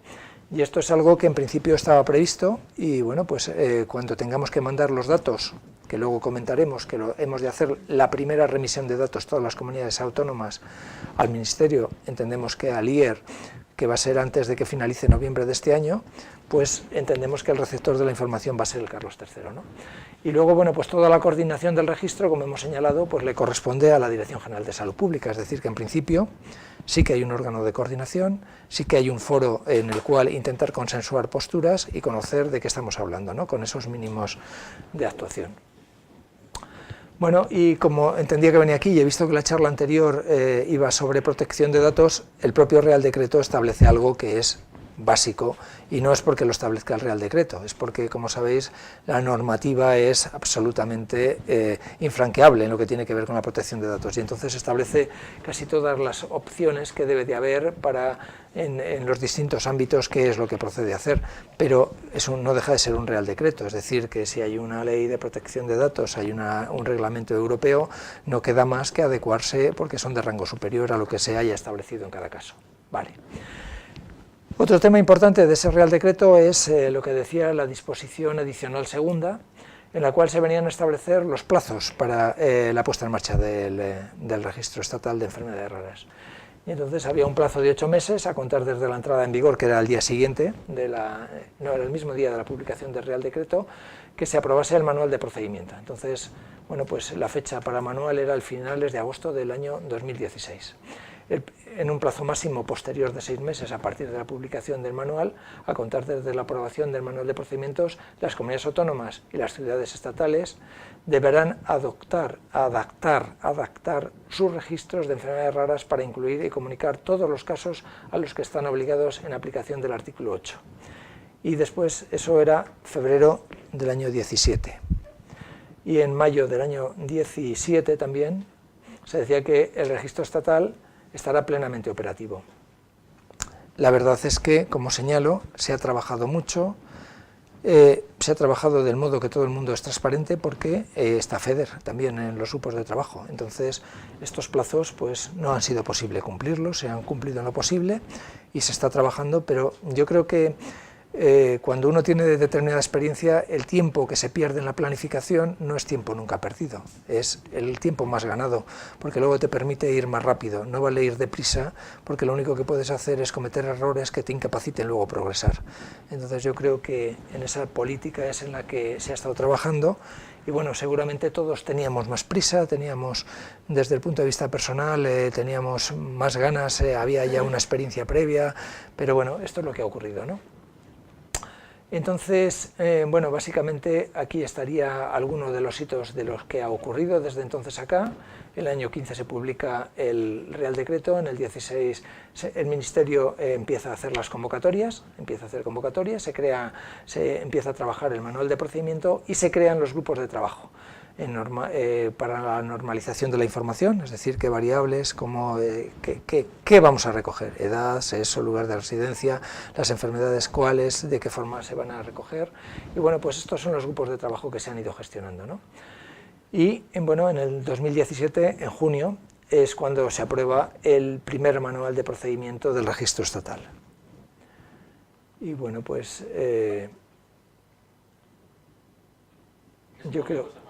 Y esto es algo que en principio estaba previsto, y bueno, pues cuando tengamos que mandar los datos, que luego comentaremos que hemos de hacer la primera remisión de datos todas las comunidades autónomas al Ministerio, entendemos que al IER, que va a ser antes de que finalice noviembre de este año, pues entendemos que el receptor de la información va a ser el Carlos III, ¿no? Y luego, bueno, pues toda la coordinación del registro, como hemos señalado, pues le corresponde a la Dirección General de Salud Pública, es decir, que en principio sí que hay un órgano de coordinación, sí que hay un foro en el cual intentar consensuar posturas y conocer de qué estamos hablando, ¿no? Con esos mínimos de actuación. Bueno, y como entendía que venía aquí y he visto que la charla anterior iba sobre protección de datos, el propio Real Decreto establece algo que es básico, y no es porque lo establezca el Real Decreto, es porque, como sabéis, la normativa es absolutamente infranqueable en lo que tiene que ver con la protección de datos, y entonces establece casi todas las opciones que debe de haber para, en los distintos ámbitos, qué es lo que procede a hacer, pero eso no deja de ser un Real Decreto, es decir, que si hay una ley de protección de datos, hay un reglamento europeo, no queda más que adecuarse porque son de rango superior a lo que se haya establecido en cada caso. Vale. Otro tema importante de ese Real Decreto es lo que decía la disposición adicional segunda, en la cual se venían a establecer los plazos para la puesta en marcha del registro estatal de enfermedades raras. Y entonces había un plazo de 8 meses a contar desde la entrada en vigor, que era el día siguiente, no era el mismo día de la publicación del Real Decreto, que se aprobase el manual de procedimiento. Entonces, bueno, pues la fecha para el manual era el finales de agosto del año 2016. En un plazo máximo posterior de 6 meses a partir de la publicación del manual, a contar desde la aprobación del manual de procedimientos, las comunidades autónomas y las ciudades estatales deberán adaptar sus registros de enfermedades raras para incluir y comunicar todos los casos a los que están obligados en aplicación del artículo 8. Y después, eso era febrero del año 17. Y en mayo del año 17 también se decía que el registro estatal estará plenamente operativo. La verdad es que, como señalo, se ha trabajado mucho, se ha trabajado del modo que todo el mundo es transparente, porque está FEDER también en los grupos de trabajo. Entonces, estos plazos pues no han sido posible cumplirlos, se han cumplido en lo posible y se está trabajando, pero yo creo que cuando uno tiene determinada experiencia, el tiempo que se pierde en la planificación no es tiempo nunca perdido, es el tiempo más ganado, porque luego te permite ir más rápido. No vale ir deprisa, porque lo único que puedes hacer es cometer errores que te incapaciten luego progresar. Entonces yo creo que en esa política es en la que se ha estado trabajando, y bueno, seguramente todos teníamos más prisa, teníamos, desde el punto de vista personal, teníamos más ganas, había ya una experiencia previa, pero bueno, esto es lo que ha ocurrido, ¿no? Entonces, bueno, básicamente aquí estaría alguno de los hitos de los que ha ocurrido desde entonces acá. El año 15 se publica el Real Decreto, en el 16 el Ministerio empieza a hacer las convocatorias, se empieza a trabajar el manual de procedimiento y se crean los grupos de trabajo para la normalización de la información, es decir, qué variables, qué vamos a recoger, edad, sexo, lugar de residencia, las enfermedades cuáles, de qué forma se van a recoger, y bueno, pues estos son los grupos de trabajo que se han ido gestionando, ¿no? Y bueno, en el 2017, en junio, es cuando se aprueba el primer manual de procedimiento del registro estatal. Y bueno, pues yo creo...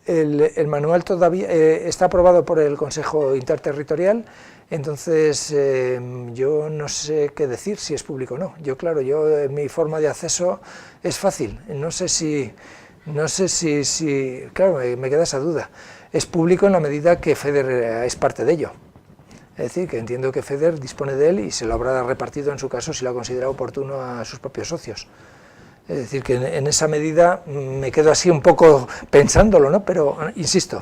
El manual todavía está aprobado por el Consejo Interterritorial, entonces yo no sé qué decir, si es público o no. Claro, mi forma de acceso es fácil, no sé si claro, me queda esa duda. Es público en la medida que FEDER es parte de ello. Es decir, que entiendo que FEDER dispone de él y se lo habrá repartido en su caso si lo ha considerado oportuno a sus propios socios. Es decir, que en esa medida me quedo así un poco pensándolo, ¿no? Pero, insisto,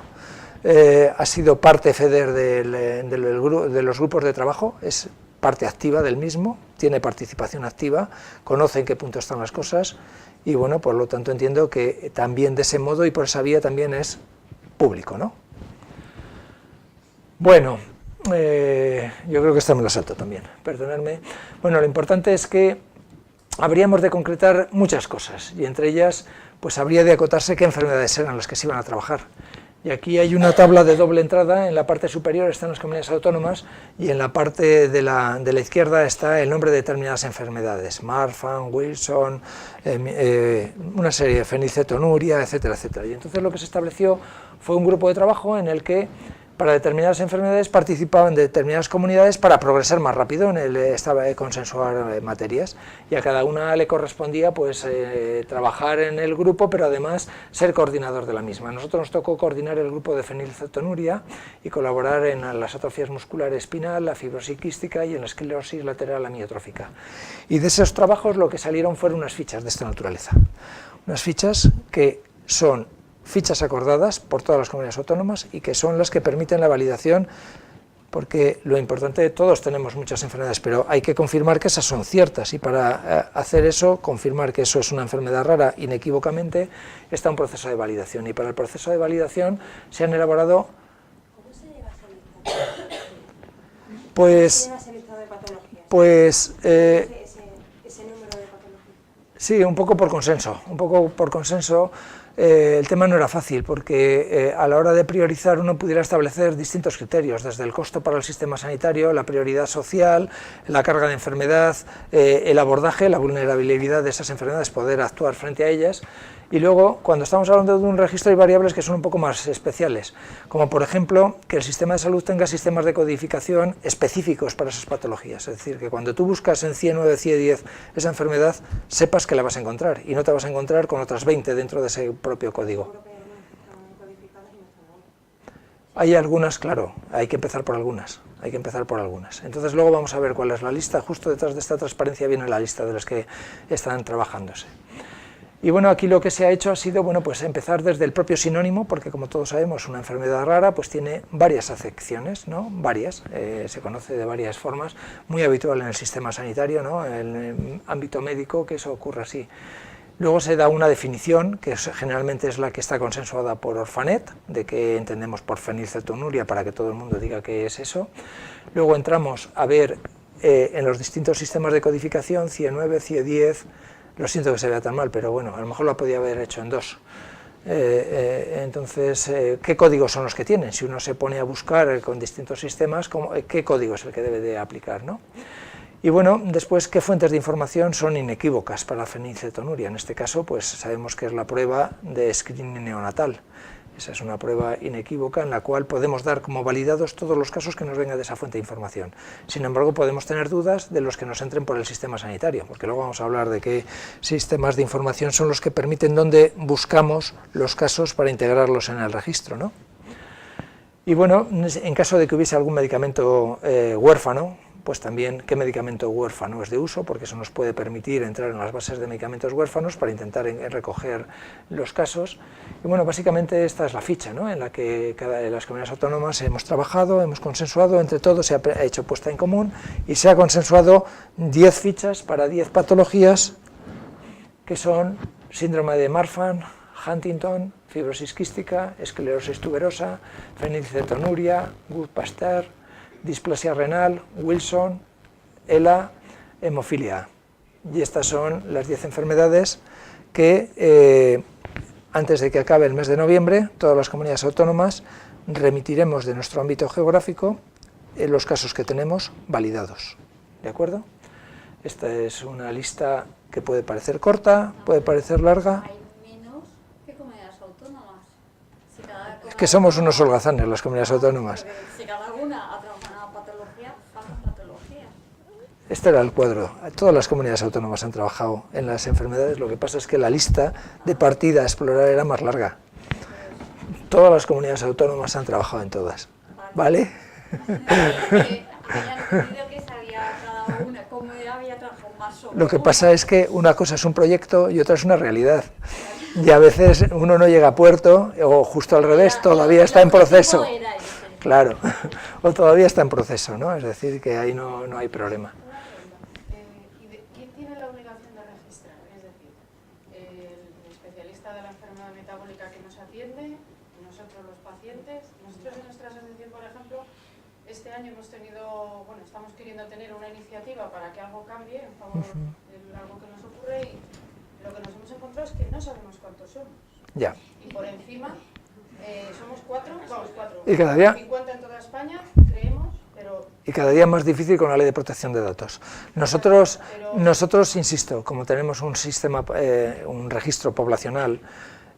ha sido parte FEDER de los grupos de trabajo, es parte activa del mismo, tiene participación activa, conoce en qué punto están las cosas y, bueno, por lo tanto entiendo que también de ese modo y por esa vía también es público, ¿no? Bueno, yo creo que esto me lo salto también, perdonadme. Bueno, lo importante es que habríamos de concretar muchas cosas y entre ellas pues habría de acotarse qué enfermedades eran las que se iban a trabajar. Y aquí hay una tabla de doble entrada, en la parte superior están las comunidades autónomas y en la parte de la izquierda está el nombre de determinadas enfermedades, Marfan, Wilson, una serie de fenilcetonuria, etcétera, etcétera. Y entonces lo que se estableció fue un grupo de trabajo en el que para determinadas enfermedades participaban determinadas comunidades para progresar más rápido en el consensuar materias, y a cada una le correspondía pues trabajar en el grupo, pero además ser coordinador de la misma. A nosotros nos tocó coordinar el grupo de fenilcetonuria y colaborar en las atrofias musculares espinal, la fibrosis quística y en la esclerosis lateral amiotrófica. Y de esos trabajos lo que salieron fueron unas fichas de esta naturaleza, unas fichas que son fichas acordadas por todas las comunidades autónomas y que son las que permiten la validación, porque lo importante, todos tenemos muchas enfermedades, pero hay que confirmar que esas son ciertas, y para hacer eso, confirmar que eso es una enfermedad rara inequívocamente, está un proceso de validación, y para el proceso de validación se han elaborado... ¿Cómo se llega a ese listado de patologías? Pues ese número de patologías. Sí, un poco por consenso. El tema no era fácil porque a la hora de priorizar uno pudiera establecer distintos criterios, desde el costo para el sistema sanitario, la prioridad social, la carga de enfermedad, el abordaje, la vulnerabilidad de esas enfermedades, poder actuar frente a ellas. Y luego, cuando estamos hablando de un registro, hay variables que son un poco más especiales, como por ejemplo que el sistema de salud tenga sistemas de codificación específicos para esas patologías, es decir, que cuando tú buscas en CIE9, CIE10 esa enfermedad, sepas que la vas a encontrar, y no te vas a encontrar con otras 20 dentro de ese propio código. Hay algunas, claro, hay que empezar por algunas. Entonces luego vamos a ver cuál es la lista. Justo detrás de esta transparencia viene la lista de las que están trabajándose. Y bueno, aquí lo que se ha hecho ha sido, bueno, pues empezar desde el propio sinónimo, porque como todos sabemos, una enfermedad rara pues tiene varias acepciones, ¿no? Varias, se conoce de varias formas, muy habitual en el sistema sanitario, ¿no? En el ámbito médico, que eso ocurre así. Luego se da una definición, que generalmente es la que está consensuada por Orphanet, de qué entendemos por fenilcetonuria, para que todo el mundo diga qué es eso. Luego entramos a ver en los distintos sistemas de codificación, CIE9, CIE10, lo siento que se vea tan mal, pero bueno, a lo mejor lo podía haber hecho en dos. Entonces, ¿qué códigos son los que tienen? Si uno se pone a buscar con distintos sistemas, ¿qué código es el que debe de aplicar, ¿no? Y bueno, después, ¿qué fuentes de información son inequívocas para la fenilcetonuria? En este caso, pues sabemos que es la prueba de screening neonatal. Esa es una prueba inequívoca en la cual podemos dar como validados todos los casos que nos vengan de esa fuente de información. Sin embargo, podemos tener dudas de los que nos entren por el sistema sanitario, porque luego vamos a hablar de qué sistemas de información son los que permiten dónde buscamos los casos para integrarlos en el registro, ¿no? Y bueno, en caso de que hubiese algún medicamento huérfano, pues también qué medicamento huérfano es de uso, porque eso nos puede permitir entrar en las bases de medicamentos huérfanos para intentar recoger los casos. Y bueno, básicamente esta es la ficha, ¿no?, en la que cada de las comunidades autónomas hemos trabajado, hemos consensuado, entre todos se ha hecho puesta en común y se ha consensuado 10 fichas para 10 patologías que son síndrome de Marfan, Huntington, fibrosis quística, esclerosis tuberosa, fenilcetonuria, Gould-Pasteur, displasia renal, Wilson, ELA, hemofilia. Y estas son las 10 enfermedades que antes de que acabe el mes de noviembre, todas las comunidades autónomas remitiremos de nuestro ámbito geográfico los casos que tenemos validados. ¿De acuerdo? Esta es una lista que puede parecer corta, puede parecer larga. Hay menos que comunidades autónomas. Si cada Es que somos unos holgazanes las comunidades autónomas. Porque si cada una ha trabajado en una patología, faltan patologías. Este era el cuadro. Todas las comunidades autónomas han trabajado en las enfermedades, lo que pasa es que la lista de partida a explorar era más larga. Todas las comunidades autónomas han trabajado en todas. ¿Vale? Había entendido que sabía cada una cómo había trabajado más sobre Lo que una. pasa es que una cosa es un proyecto y otra es una realidad. Y a veces uno no llega a puerto, o justo al revés, todavía está en proceso. Era ese. Claro, o todavía está en proceso, ¿no? Es decir, que ahí no hay problema. ¿Quién tiene la obligación de registrar? Es decir, el especialista de la enfermedad metabólica que nos atiende, nosotros los pacientes. Nosotros en nuestra asociación, por ejemplo, este año hemos tenido, bueno, estamos queriendo tener una iniciativa para que algo cambie en favor de algo que nos ocurre, y lo que nos hemos encontrado es que no sabemos cuántos somos. Ya. Y por encima, somos 4, vamos, 4. Y cada día- 50 en toda España, creemos, pero... Y cada día más difícil con la ley de protección de datos. Nosotros, insisto, como tenemos un sistema, un registro poblacional,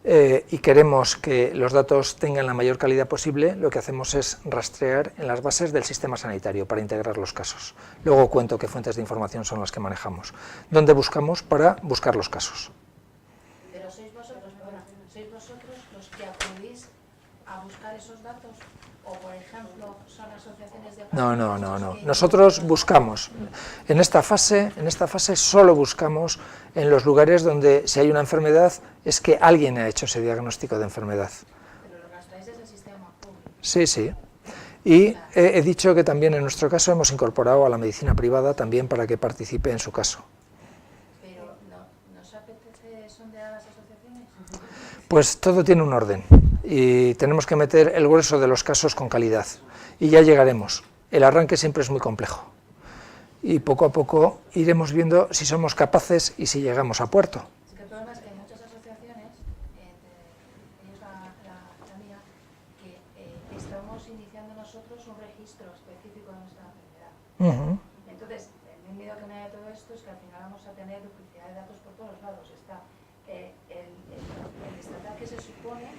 y queremos que los datos tengan la mayor calidad posible, lo que hacemos es rastrear en las bases del sistema sanitario para integrar los casos. Luego cuento qué fuentes de información son las que manejamos. ¿Dónde buscamos para buscar los casos? Pero sois vosotros los que acudís a buscar esos datos, o por ejemplo son asociaciones de No. Nosotros buscamos, en esta fase solo buscamos en los lugares donde si hay una enfermedad es que alguien ha hecho ese diagnóstico de enfermedad. Pero lo rastreáis desde el sistema público. Sí. Y he dicho que también en nuestro caso hemos incorporado a la medicina privada también para que participe en su caso. Pero ¿no os apetece sondear a las asociaciones? Pues todo tiene un orden y tenemos que meter el grueso de los casos con calidad y ya llegaremos. El arranque siempre es muy complejo y poco a poco iremos viendo si somos capaces y si llegamos a puerto. Es que el problema es que hay muchas asociaciones, entre ellos la mía, que estamos iniciando nosotros un registro específico de nuestra enfermedad. Entonces, el miedo que me da de todo esto es que al final vamos a tener duplicidad de datos por todos lados. Está el estatal que se supone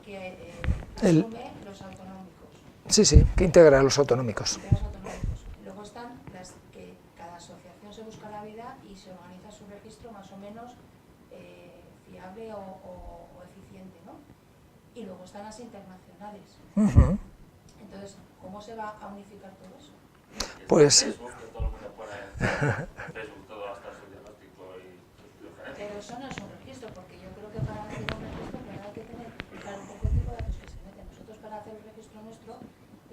que asume los autonómicos. Sí, que integra a los autonómicos. Luego están las que cada asociación se busca la vida y se organiza su registro más o menos fiable o eficiente, ¿no? Y luego están las internacionales. Entonces, ¿cómo se va a unificar todo eso? Pues Facebook, que todo el mundo pone en Facebook todo hasta su diagnóstico y su genético. Pero eso no es un registro, porque yo creo que para hacer un registro primero hay que tener claro un poco el tipo de datos que se meten. Nosotros para hacer el registro nuestro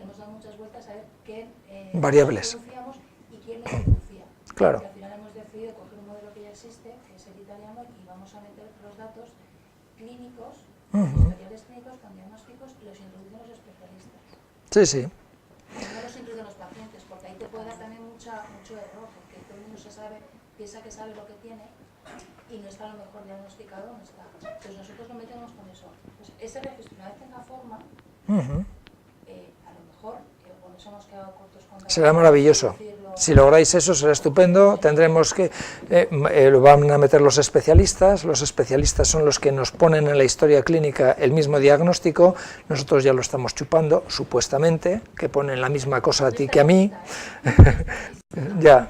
hemos dado muchas vueltas a ver qué variables introducíamos y quién lo introducía. Claro. Y al final hemos decidido coger un modelo que ya existe, que es el italiano, y vamos a meter los datos clínicos, historiales clínicos con diagnósticos, y los introducen los especialistas. sí. No los introducen los pacientes, porque ahí te puede dar también mucho error, porque todo el mundo piensa que sabe lo que tiene y no está a lo mejor diagnosticado, no está. Entonces nosotros lo metemos con eso. Pues ese registro, una vez tenga forma, a lo mejor, cuando nos hemos quedado cortos con datos, Será maravilloso. Si lográis eso será estupendo. Tendremos que lo van a meter los especialistas son los que nos ponen en la historia clínica el mismo diagnóstico, nosotros ya lo estamos chupando, supuestamente, que ponen la misma cosa a ti que a mí. ya,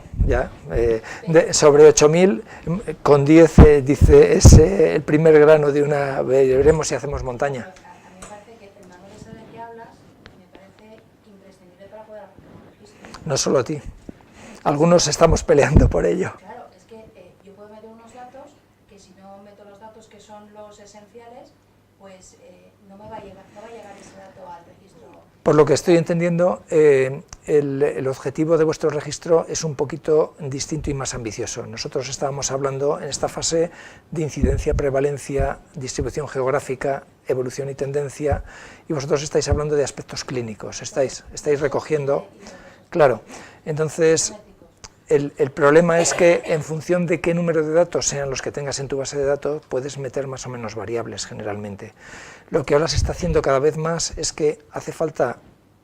sobre 8.000, con 10 dice es el primer grano de una, veremos si hacemos montaña. A mí me parece que el manual ese del que hablas me parece imprescindible para poder aplicar un registro. No solo a ti. Algunos estamos peleando por ello. Claro, es que yo puedo meter unos datos que si no meto los datos que son los esenciales, pues no va a llegar ese dato al registro. Por lo que estoy entendiendo, el objetivo de vuestro registro es un poquito distinto y más ambicioso. Nosotros estábamos hablando en esta fase de incidencia, prevalencia, distribución geográfica, evolución y tendencia, y vosotros estáis hablando de aspectos clínicos, estáis recogiendo... Claro, entonces el problema es que en función de qué número de datos sean los que tengas en tu base de datos, puedes meter más o menos variables generalmente. Lo que ahora se está haciendo cada vez más es que hace falta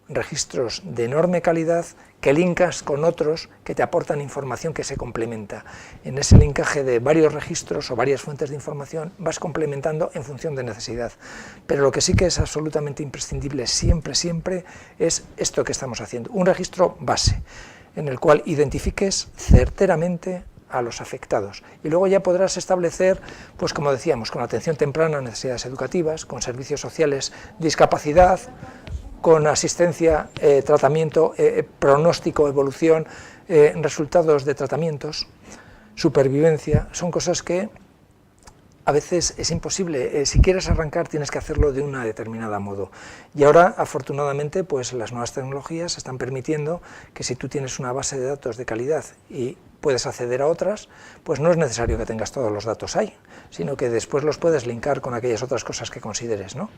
registros de enorme calidad que linkas con otros que te aportan información que se complementa. En ese linkaje de varios registros o varias fuentes de información vas complementando en función de necesidad. Pero lo que sí que es absolutamente imprescindible siempre, siempre, es esto que estamos haciendo, un registro base, en el cual identifiques certeramente a los afectados. Y luego ya podrás establecer, pues como decíamos, con atención temprana, necesidades educativas, con servicios sociales, discapacidad, con asistencia, tratamiento, pronóstico, evolución, resultados de tratamientos, supervivencia, son cosas que a veces es imposible. Si quieres arrancar tienes que hacerlo de una determinada modo. Y ahora, afortunadamente, pues las nuevas tecnologías están permitiendo que si tú tienes una base de datos de calidad y puedes acceder a otras, pues no es necesario que tengas todos los datos ahí, sino que después los puedes linkar con aquellas otras cosas que consideres, ¿no?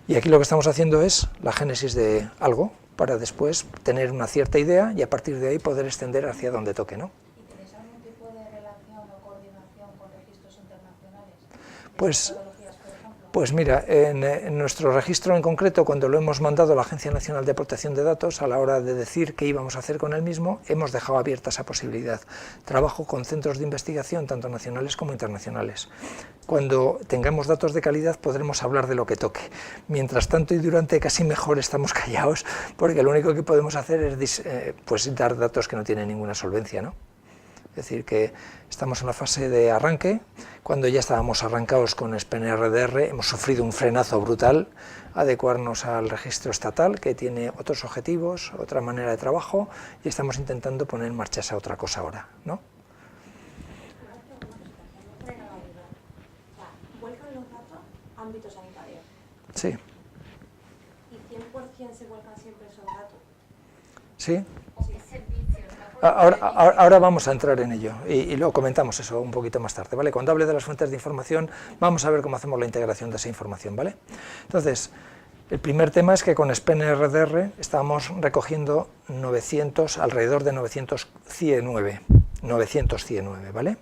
Y aquí lo que estamos haciendo es la génesis de algo, para después tener una cierta idea y a partir de ahí poder extender hacia donde toque, ¿no? ¿Y tenéis algún tipo de relación o coordinación con registros internacionales? Pues Patologías, por ejemplo. Pues mira, en nuestro registro en concreto, cuando lo hemos mandado a la Agencia Nacional de Protección de Datos, a la hora de decir qué íbamos a hacer con el mismo, hemos dejado abierta esa posibilidad. Trabajo con centros de investigación, tanto nacionales como internacionales. Cuando tengamos datos de calidad podremos hablar de lo que toque. Mientras tanto y durante casi mejor estamos callados, porque lo único que podemos hacer es pues dar datos que no tienen ninguna solvencia, ¿no? Es decir, que estamos en la fase de arranque. Cuando ya estábamos arrancados con SPNRDR, hemos sufrido un frenazo brutal, adecuarnos al registro estatal, que tiene otros objetivos, otra manera de trabajo, y estamos intentando poner en marcha esa otra cosa ahora, ¿no? ¿Vuelcan los datos a ámbito sanitario? Sí. ¿Y 100% se vuelcan siempre esos datos? ¿Sí? ¿Qué servicios? Ahora vamos a entrar en ello y luego comentamos eso un poquito más tarde, ¿vale? Cuando hable de las fuentes de información vamos a ver cómo hacemos la integración de esa información, ¿vale? Entonces, el primer tema es que con SPNRDR estábamos recogiendo alrededor de 900 CIE9, ¿vale?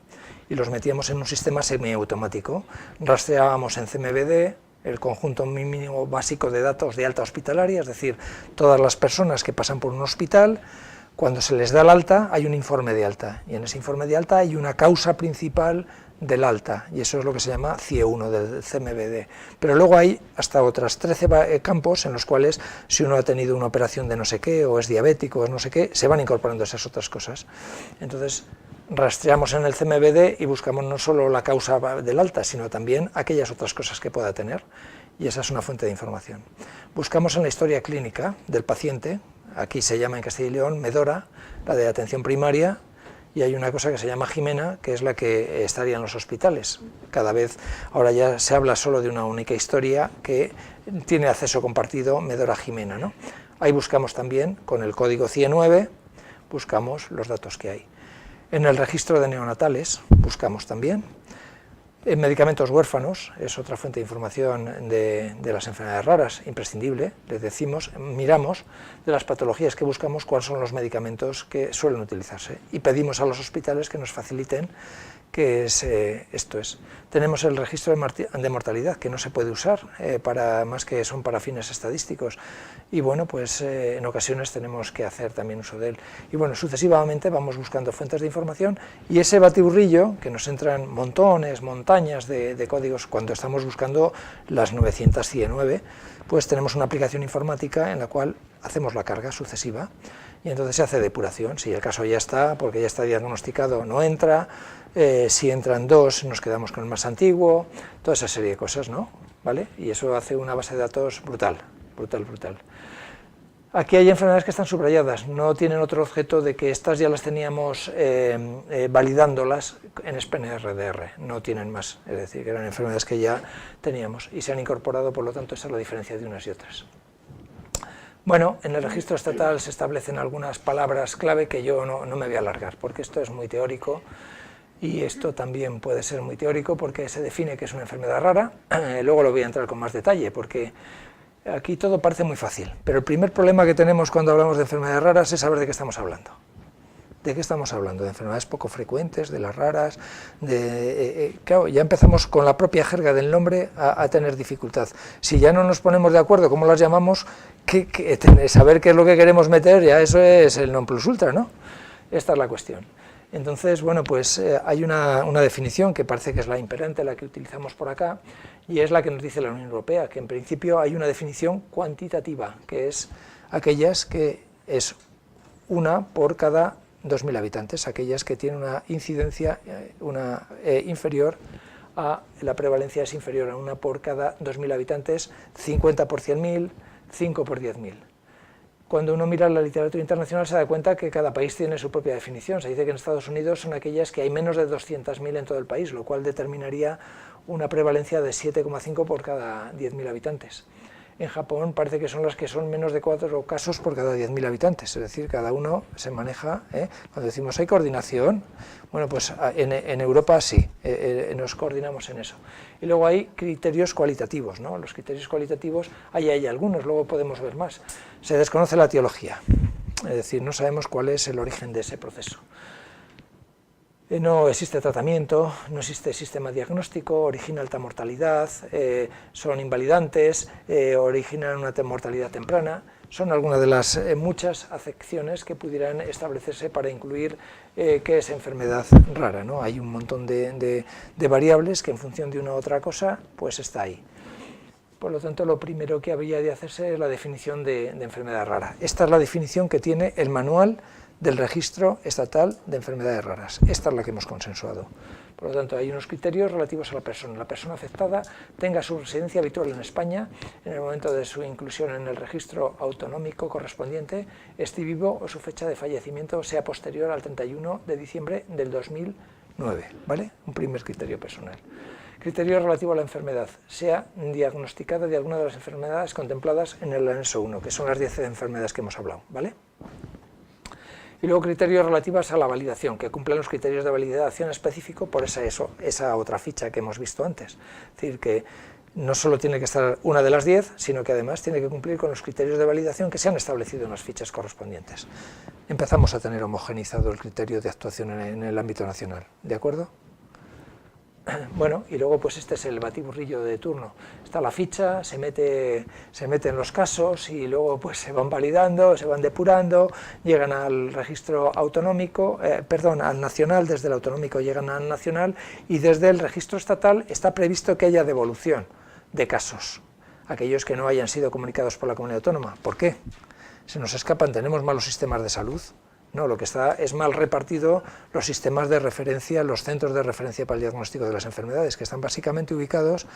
Y los metíamos en un sistema semiautomático, rastreábamos en CMBD el conjunto mínimo básico de datos de alta hospitalaria, es decir, todas las personas que pasan por un hospital. Cuando se les da el alta, hay un informe de alta, y en ese informe de alta hay una causa principal del alta, y eso es lo que se llama CIE1 del CMBD. Pero luego hay hasta otras 13 campos en los cuales, si uno ha tenido una operación de no sé qué, o es diabético, o no sé qué, se van incorporando esas otras cosas. Entonces, rastreamos en el CMBD y buscamos no solo la causa del alta, sino también aquellas otras cosas que pueda tener, y esa es una fuente de información. Buscamos en la historia clínica del paciente. Aquí se llama en Castilla y León Medora, la de atención primaria, y hay una cosa que se llama Jimena, que es la que estaría en los hospitales. Cada vez, ahora ya se habla solo de una única historia que tiene acceso compartido, Medora Jimena, ¿no? Ahí buscamos también, con el código CIE9, buscamos los datos que hay. En el registro de neonatales buscamos también. En medicamentos huérfanos, es otra fuente de información de las enfermedades raras, imprescindible. Les decimos, miramos de las patologías que buscamos cuáles son los medicamentos que suelen utilizarse y pedimos a los hospitales que nos faciliten que esto es. Tenemos el registro de mortalidad, que no se puede usar, más que son para fines estadísticos, y bueno, pues en ocasiones tenemos que hacer también uso de él. Y bueno, sucesivamente vamos buscando fuentes de información, y ese batiburrillo, que nos entran montones, montañas de códigos, cuando estamos buscando las 900 CIE9, pues tenemos una aplicación informática en la cual hacemos la carga sucesiva, y entonces se hace depuración. Si el caso ya está, porque ya está diagnosticado, no entra. Si entran dos, nos quedamos con el más antiguo, toda esa serie de cosas, ¿no? ¿Vale? Y eso hace una base de datos brutal, brutal, brutal. Aquí hay enfermedades que están subrayadas, no tienen otro objeto de que estas ya las teníamos validándolas en SPNRDR, no tienen más, es decir, que eran enfermedades que ya teníamos y se han incorporado, por lo tanto, esa es la diferencia de unas y otras. Bueno, en el registro estatal se establecen algunas palabras clave que yo no me voy a alargar, porque esto es muy teórico y esto también puede ser muy teórico porque se define que es una enfermedad rara, luego lo voy a entrar con más detalle, porque aquí todo parece muy fácil, pero el primer problema que tenemos cuando hablamos de enfermedades raras es saber de qué estamos hablando. ¿De qué estamos hablando? ¿De enfermedades poco frecuentes, de las raras? Claro, ya empezamos con la propia jerga del nombre a tener dificultad. Si ya no nos ponemos de acuerdo cómo las llamamos, saber qué es lo que queremos meter, ya eso es el non plus ultra, ¿no? Esta es la cuestión. Entonces, bueno, pues hay una definición que parece que es la imperante, la que utilizamos por acá, y es la que nos dice la Unión Europea, que en principio hay una definición cuantitativa, que es aquellas que es una por cada 2.000 habitantes, aquellas que tienen una incidencia inferior a, la prevalencia es inferior a una por cada 2.000 habitantes, 50 por 100.000, 5 por 10.000. Cuando uno mira la literatura internacional se da cuenta que cada país tiene su propia definición. Se dice que en Estados Unidos son aquellas que hay menos de 200.000 en todo el país, lo cual determinaría una prevalencia de 7,5 por cada 10.000 habitantes. En Japón parece que son las que son menos de 4 casos por cada 10.000 habitantes, es decir, cada uno se maneja, cuando decimos hay coordinación, bueno, pues en Europa sí, nos coordinamos en eso. Y luego hay criterios cualitativos, ¿no? Los criterios cualitativos, hay algunos, luego podemos ver más. Se desconoce la etiología, es decir, no sabemos cuál es el origen de ese proceso. No existe tratamiento, no existe sistema diagnóstico, origina alta mortalidad, son invalidantes, originan una mortalidad temprana. Son algunas de las muchas acepciones que pudieran establecerse para incluir qué es enfermedad rara, ¿no? Hay un montón de variables que en función de una u otra cosa, pues está ahí. Por lo tanto, lo primero que habría de hacerse es la definición de enfermedad rara. Esta es la definición que tiene el manual del Registro Estatal de Enfermedades Raras. Esta es la que hemos consensuado. Por lo tanto, hay unos criterios relativos a la persona. La persona afectada tenga su residencia habitual en España en el momento de su inclusión en el registro autonómico correspondiente, esté vivo o su fecha de fallecimiento sea posterior al 31 de diciembre del 2009. ¿Vale? Un primer criterio personal. Criterio relativo a la enfermedad. Sea diagnosticada de alguna de las enfermedades contempladas en el anexo 1, que son las 10 enfermedades que hemos hablado. ¿Vale? Y luego criterios relativos a la validación, que cumplan los criterios de validación específico por esa otra ficha que hemos visto antes. Es decir, que no solo tiene que estar una de las 10, sino que además tiene que cumplir con los criterios de validación que se han establecido en las fichas correspondientes. Empezamos a tener homogeneizado el criterio de actuación en el ámbito nacional, ¿de acuerdo? Bueno, y luego pues este es el batiburrillo de turno. Está la ficha, se meten los casos y luego pues se van validando, se van depurando, llegan al registro autonómico, al nacional, desde el autonómico llegan al nacional y desde el registro estatal está previsto que haya devolución de casos, aquellos que no hayan sido comunicados por la comunidad autónoma. ¿Por qué? Se nos escapan, tenemos malos sistemas de salud. No, lo que está es mal repartido los sistemas de referencia, los centros de referencia para el diagnóstico de las enfermedades, que están básicamente ubicados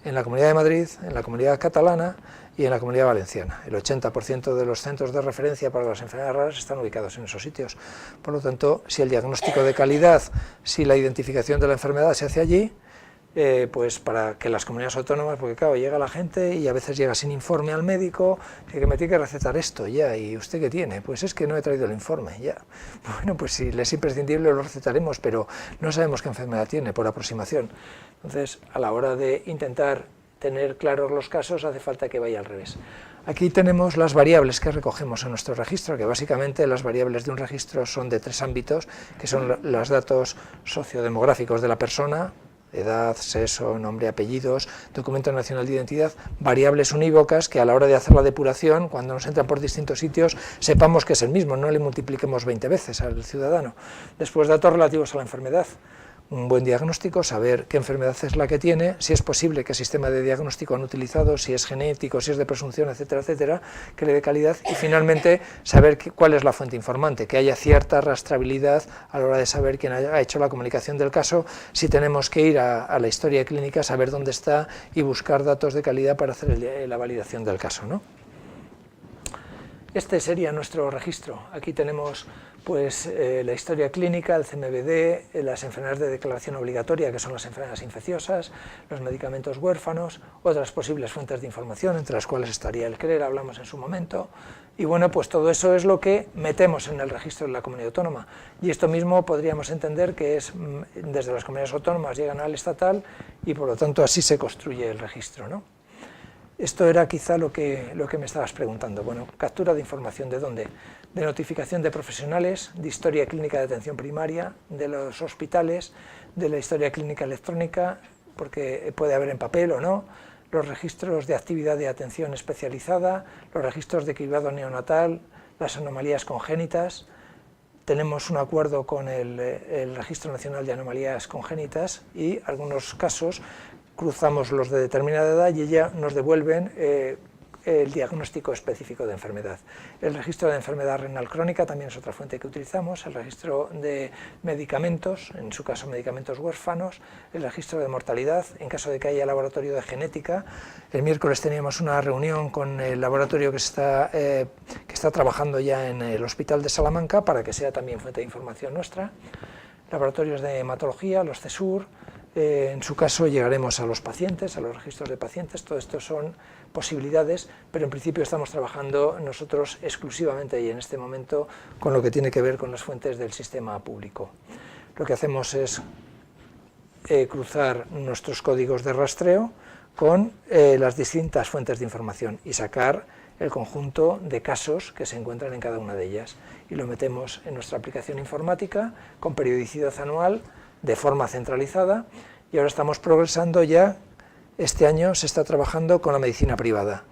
en la Comunidad de Madrid, en la Comunidad Catalana y en la Comunidad Valenciana. El 80% de los centros de referencia para las enfermedades raras están ubicados en esos sitios. Por lo tanto, si el diagnóstico de calidad, si la identificación de la enfermedad se hace allí, pues para que las comunidades autónomas, porque claro, llega la gente y a veces llega sin informe al médico, que me tiene que recetar esto, ya, ¿y usted qué tiene? Pues es que no he traído el informe, ya. Bueno, pues si es imprescindible lo recetaremos, pero no sabemos qué enfermedad tiene, por aproximación. Entonces, a la hora de intentar tener claros los casos, hace falta que vaya al revés. Aquí tenemos las variables que recogemos en nuestro registro, que básicamente las variables de un registro son de 3 ámbitos, que son los datos sociodemográficos de la persona, edad, sexo, nombre, apellidos, documento nacional de identidad, variables unívocas que a la hora de hacer la depuración, cuando nos entran por distintos sitios, sepamos que es el mismo, no le multipliquemos 20 veces al ciudadano. Después, datos relativos a la enfermedad. Un buen diagnóstico, saber qué enfermedad es la que tiene, si es posible, qué sistema de diagnóstico han utilizado, si es genético, si es de presunción, etcétera, etcétera, que le dé calidad, y finalmente saber cuál es la fuente informante, que haya cierta rastreabilidad a la hora de saber quién ha hecho la comunicación del caso, si tenemos que ir a la historia clínica, saber dónde está y buscar datos de calidad para hacer la validación del caso, ¿no? Este sería nuestro registro. Aquí tenemos pues, la historia clínica, el CMVD, las enfermedades de declaración obligatoria, que son las enfermedades infecciosas, los medicamentos huérfanos, otras posibles fuentes de información, entre las cuales estaría el CRER, hablamos en su momento. Y bueno, pues todo eso es lo que metemos en el registro de la comunidad autónoma. Y esto mismo podríamos entender que es desde las comunidades autónomas llegan al estatal y por lo tanto así se construye el registro, ¿no? Esto era quizá lo que me estabas preguntando. Bueno, captura de información, ¿de dónde? De notificación de profesionales, de historia clínica de atención primaria, de los hospitales, de la historia clínica electrónica, porque puede haber en papel o no, los registros de actividad de atención especializada, los registros de cribado neonatal, las anomalías congénitas. Tenemos un acuerdo con el Registro Nacional de Anomalías Congénitas y algunos casos cruzamos los de determinada edad y ya nos devuelven el diagnóstico específico de enfermedad. El registro de enfermedad renal crónica también es otra fuente que utilizamos, el registro de medicamentos, en su caso medicamentos huérfanos, el registro de mortalidad, en caso de que haya laboratorio de genética. El miércoles teníamos una reunión con el laboratorio que está trabajando ya en el Hospital de Salamanca para que sea también fuente de información nuestra. Laboratorios de hematología, los CESUR. En su caso llegaremos a los pacientes, a los registros de pacientes, todo esto son posibilidades, pero en principio estamos trabajando nosotros exclusivamente y en este momento con lo que tiene que ver con las fuentes del sistema público. Lo que hacemos es cruzar nuestros códigos de rastreo con las distintas fuentes de información y sacar el conjunto de casos que se encuentran en cada una de ellas y lo metemos en nuestra aplicación informática con periodicidad anual de forma centralizada y ahora estamos progresando ya, este año se está trabajando con la medicina privada.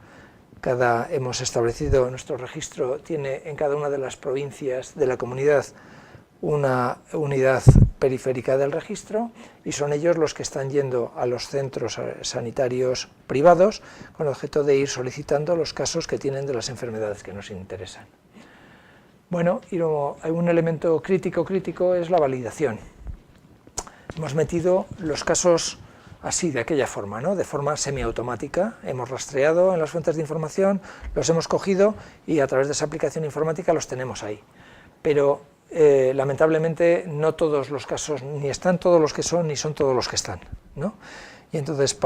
Hemos establecido, nuestro registro tiene en cada una de las provincias de la comunidad una unidad periférica del registro y son ellos los que están yendo a los centros sanitarios privados con el objeto de ir solicitando los casos que tienen de las enfermedades que nos interesan. Bueno, y un elemento crítico es la validación. Hemos metido los casos así, de aquella forma, ¿no? De forma semiautomática. Hemos rastreado en las fuentes de información, los hemos cogido y a través de esa aplicación informática los tenemos ahí. Pero lamentablemente no todos los casos, ni están todos los que son, ni son todos los que están, ¿no? Y entonces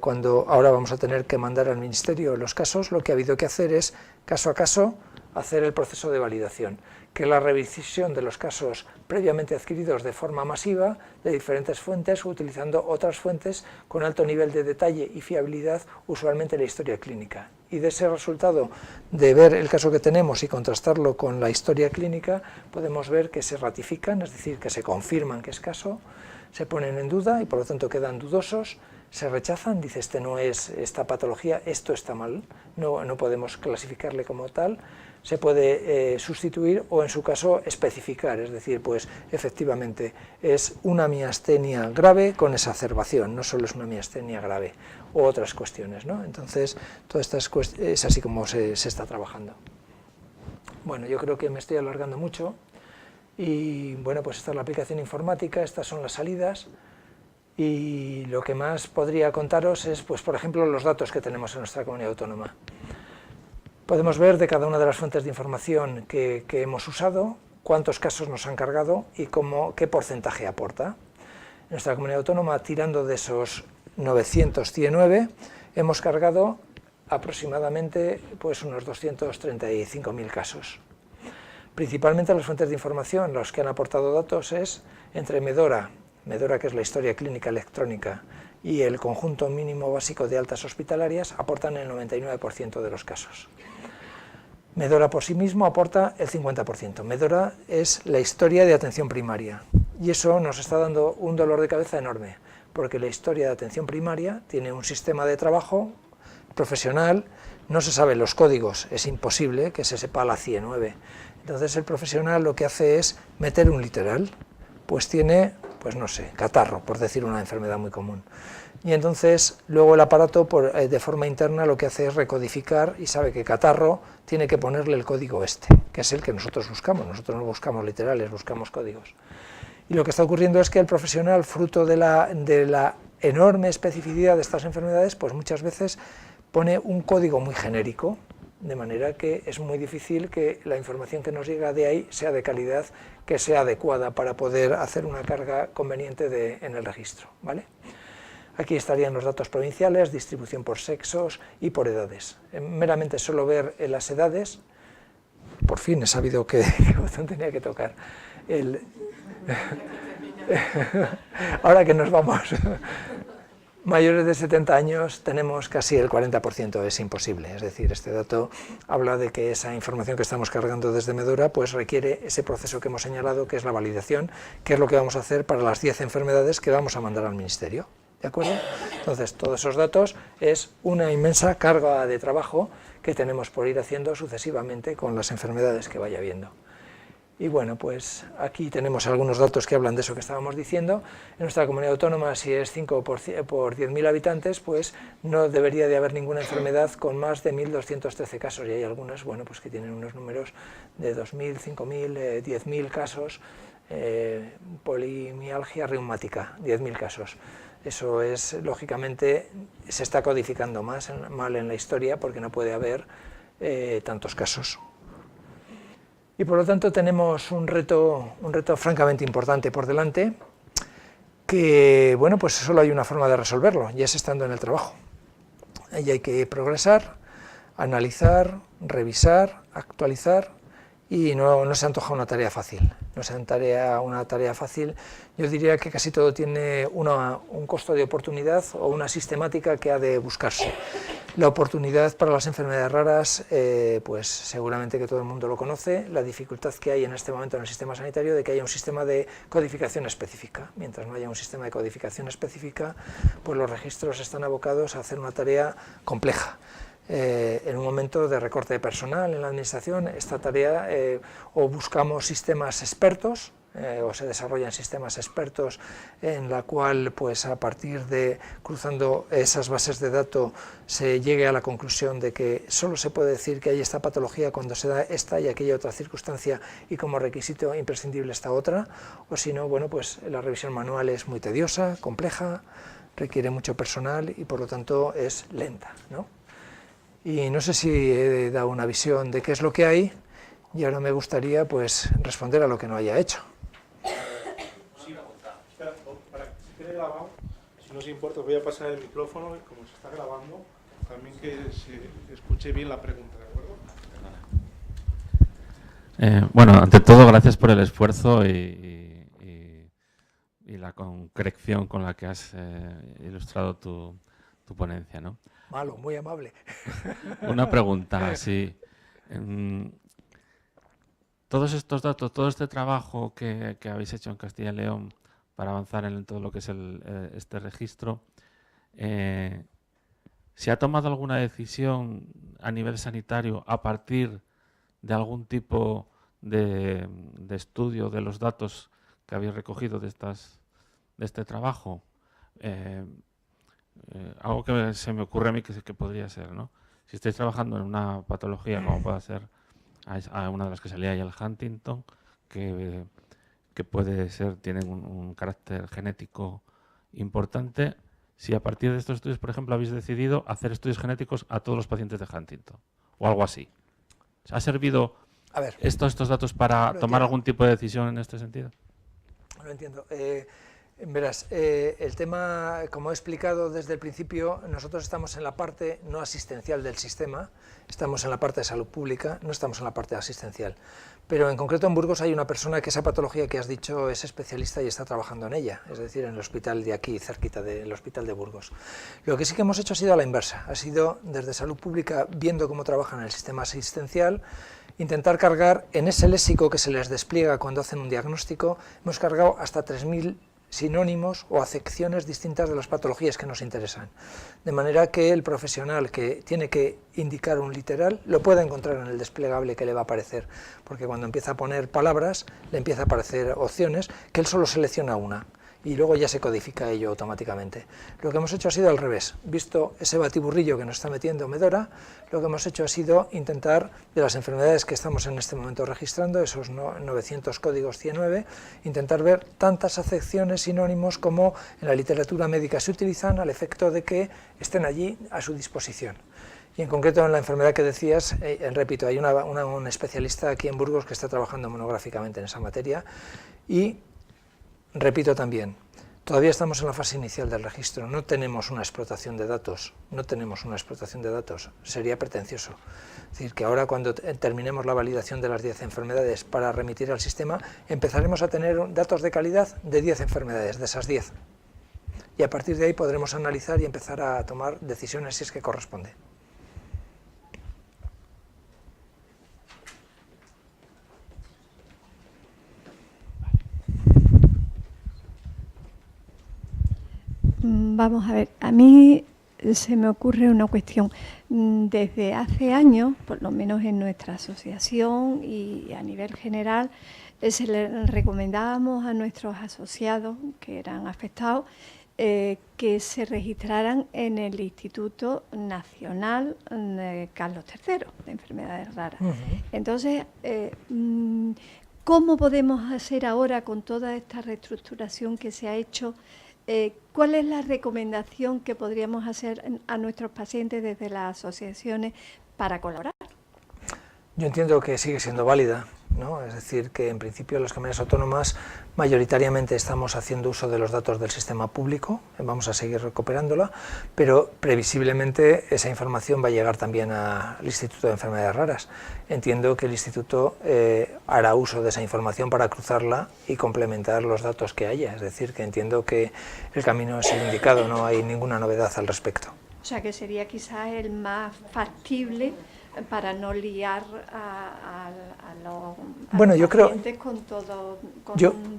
cuando ahora vamos a tener que mandar al Ministerio los casos, lo que ha habido que hacer es, caso a caso, hacer el proceso de validación, que es la revisión de los casos previamente adquiridos de forma masiva de diferentes fuentes, utilizando otras fuentes con alto nivel de detalle y fiabilidad, usualmente la historia clínica. Y de ese resultado de ver el caso que tenemos y contrastarlo con la historia clínica, podemos ver que se ratifican, es decir, que se confirman que es caso, se ponen en duda y por lo tanto quedan dudosos, se rechazan, dice este no es esta patología, esto está mal, no podemos clasificarle como tal, se puede sustituir o en su caso especificar, es decir, pues efectivamente es una miastenia grave con exacerbación, no solo es una miastenia grave, o otras cuestiones, ¿no? Entonces, todas estas es así como se está trabajando. Bueno, yo creo que me estoy alargando mucho y bueno, pues esta es la aplicación informática, estas son las salidas. Y lo que más podría contaros es, pues, por ejemplo, los datos que tenemos en nuestra comunidad autónoma. Podemos ver de cada una de las fuentes de información que hemos usado, cuántos casos nos han cargado y qué porcentaje aporta. En nuestra comunidad autónoma, tirando de esos 919, hemos cargado aproximadamente pues, unos 235.000 casos. Principalmente las fuentes de información, los que han aportado datos es entre Medora, que es la historia clínica electrónica, y el conjunto mínimo básico de altas hospitalarias, aportan el 99% de los casos. Medora por sí mismo aporta el 50%. Medora es la historia de atención primaria, y eso nos está dando un dolor de cabeza enorme, porque la historia de atención primaria tiene un sistema de trabajo profesional, no se saben los códigos, es imposible que se sepa la CIE 9. Entonces el profesional lo que hace es meter un literal, pues tiene, pues no sé, catarro, por decir una enfermedad muy común. Y entonces luego el aparato de forma interna lo que hace es recodificar y sabe que catarro tiene que ponerle el código este, que es el que nosotros buscamos. Nosotros no buscamos literales, buscamos códigos. Y lo que está ocurriendo es que el profesional, fruto de la enorme especificidad de estas enfermedades, pues muchas veces pone un código muy genérico de manera que es muy difícil que la información que nos llega de ahí sea de calidad, que sea adecuada para poder hacer una carga conveniente en el registro, ¿vale? Aquí estarían los datos provinciales, distribución por sexos y por edades. Meramente solo ver las edades, por fin he sabido qué botón tenía que tocar. Ahora que nos vamos, mayores de 70 años tenemos casi el 40%, es imposible. Es decir, este dato habla de que esa información que estamos cargando desde Medora pues requiere ese proceso que hemos señalado, que es la validación, que es lo que vamos a hacer para las 10 enfermedades que vamos a mandar al Ministerio. ¿De acuerdo? Entonces, todos esos datos es una inmensa carga de trabajo que tenemos por ir haciendo sucesivamente con las enfermedades que vaya viendo. Y bueno, pues aquí tenemos algunos datos que hablan de eso que estábamos diciendo. En nuestra comunidad autónoma, si es 5 por 10.000 habitantes, pues no debería de haber ninguna enfermedad con más de 1.213 casos, y hay algunas, bueno, pues que tienen unos números de 2.000, 5.000, 10.000 casos, polimialgia reumática, 10.000 casos. Eso es, lógicamente, se está codificando mal en la historia porque no puede haber tantos casos. Y por lo tanto tenemos un reto francamente importante por delante, que, bueno, pues solo hay una forma de resolverlo, y es estando en el trabajo. Ahí hay que progresar, analizar, revisar, actualizar, y no se antoja una tarea fácil. No es una tarea fácil. Yo diría que casi todo tiene un costo de oportunidad o una sistemática que ha de buscarse. La oportunidad para las enfermedades raras, pues seguramente que todo el mundo lo conoce, la dificultad que hay en este momento en el sistema sanitario de que haya un sistema de codificación específica. Mientras no haya un sistema de codificación específica, pues los registros están abocados a hacer una tarea compleja. En un momento de recorte de personal en la administración, esta tarea o buscamos sistemas expertos, o se desarrollan sistemas expertos en la cual, pues a partir de cruzando esas bases de datos, se llegue a la conclusión de que solo se puede decir que hay esta patología cuando se da esta y aquella otra circunstancia y como requisito imprescindible esta otra, o si no, bueno, pues la revisión manual es muy tediosa, compleja, requiere mucho personal y por lo tanto es lenta, ¿no? Y no sé si he dado una visión de qué es lo que hay, y ahora me gustaría pues responder a lo que no haya hecho. Sí, espera, para que se quede grabado, si no os importa, os voy a pasar el micrófono, y como se está grabando, también que se escuche bien la pregunta, ¿de acuerdo? Bueno, ante todo, gracias por el esfuerzo y la concreción con la que has ilustrado tu ponencia, ¿no? Malo, muy amable. Una pregunta, sí. Todos estos datos, todo este trabajo que habéis hecho en Castilla y León para avanzar en todo lo que es este registro, ¿se ha tomado alguna decisión a nivel sanitario a partir de algún tipo de estudio de los datos que habéis recogido de este trabajo? Algo que se me ocurre a mí que podría ser, ¿no? Si estáis trabajando en una patología como pueda ser una de las que salía ahí, el Huntington, que puede ser, tienen un carácter genético importante, si a partir de estos estudios, por ejemplo, habéis decidido hacer estudios genéticos a todos los pacientes de Huntington, o algo así. ¿Ha servido estos datos para tomar algún tipo de decisión en este sentido? Lo entiendo. Verás, el tema, como he explicado desde el principio, nosotros estamos en la parte no asistencial del sistema, estamos en la parte de salud pública, no estamos en la parte asistencial. Pero en concreto en Burgos hay una persona que esa patología que has dicho es especialista y está trabajando en ella, es decir, en el hospital de aquí, cerquita del hospital de Burgos. Lo que sí que hemos hecho ha sido a la inversa, ha sido desde salud pública, viendo cómo trabajan en el sistema asistencial, intentar cargar en ese léxico que se les despliega cuando hacen un diagnóstico, hemos cargado hasta 3.000 sinónimos o acepciones distintas de las patologías que nos interesan, de manera que el profesional que tiene que indicar un literal lo pueda encontrar en el desplegable que le va a aparecer, porque cuando empieza a poner palabras le empieza a aparecer opciones que él solo selecciona una y luego ya se codifica ello automáticamente. Lo que hemos hecho ha sido al revés, visto ese batiburrillo que nos está metiendo Medora, lo que hemos hecho ha sido intentar, de las enfermedades que estamos en este momento registrando, esos 900 códigos 109, intentar ver tantas acepciones, sinónimos como en la literatura médica se utilizan al efecto de que estén allí a su disposición. Y en concreto en la enfermedad que decías, repito, hay un especialista aquí en Burgos que está trabajando monográficamente en esa materia y, repito también, todavía estamos en la fase inicial del registro, no tenemos una explotación de datos, sería pretencioso. Es decir, que ahora cuando terminemos la validación de las 10 enfermedades para remitir al sistema, empezaremos a tener datos de calidad de 10 enfermedades, de esas 10. Y a partir de ahí podremos analizar y empezar a tomar decisiones si es que corresponde. Vamos a ver, a mí se me ocurre una cuestión. Desde hace años, por lo menos en nuestra asociación y a nivel general, se le recomendábamos a nuestros asociados que eran afectados que se registraran en el Instituto Nacional Carlos III de Enfermedades Raras. Entonces, ¿cómo podemos hacer ahora con toda esta reestructuración que se ha hecho? ¿Cuál es la recomendación que podríamos hacer a nuestros pacientes desde las asociaciones para colaborar? Yo entiendo que sigue siendo válida, ¿no? Es decir, que en principio las comunidades autónomas mayoritariamente estamos haciendo uso de los datos del sistema público, vamos a seguir recuperándola, pero previsiblemente esa información va a llegar también al Instituto de Enfermedades Raras. Entiendo que el Instituto hará uso de esa información para cruzarla y complementar los datos que haya, es decir, que entiendo que el camino es el indicado, no hay ninguna novedad al respecto. O sea, que sería quizás el más factible para no liar a los pacientes con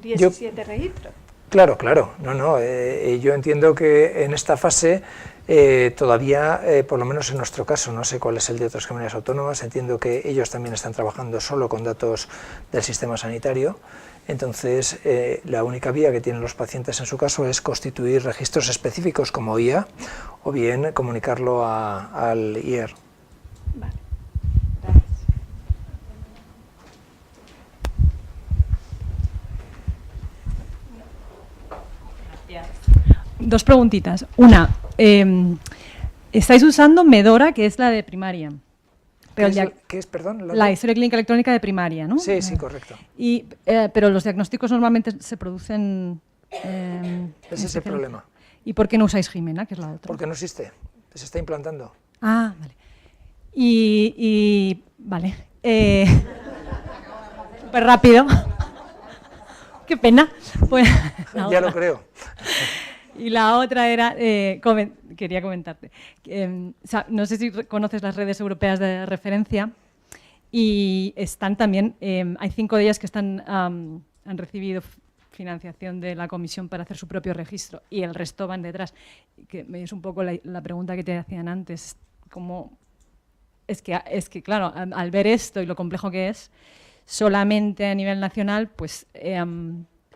17 registros. Claro, yo entiendo que en esta fase todavía, por lo menos en nuestro caso, no sé cuál es el de otras comunidades autónomas, entiendo que ellos también están trabajando solo con datos del sistema sanitario. Entonces, la única vía que tienen los pacientes en su caso es constituir registros específicos como IA o bien comunicarlo al IER. Vale. Dos preguntitas. Una, estáis usando Medora, que es la de primaria. ¿Qué es, perdón? La historia clínica electrónica de primaria, ¿no? Sí, sí, correcto. Pero los diagnósticos normalmente se producen... Ese es el problema. ¿Y por qué no usáis Jimena, que es la otra? Porque no existe, se está implantando. Ah, vale. Vale. Súper rápido. Qué pena. Pues, ya lo creo. Y la otra era, quería comentarte, no sé si conoces las redes europeas de referencia y están también, hay 5 de ellas que han recibido financiación de la Comisión para hacer su propio registro y el resto van detrás. Que es un poco la pregunta que te hacían antes, es que claro, al ver esto y lo complejo que es, solamente a nivel nacional, pues...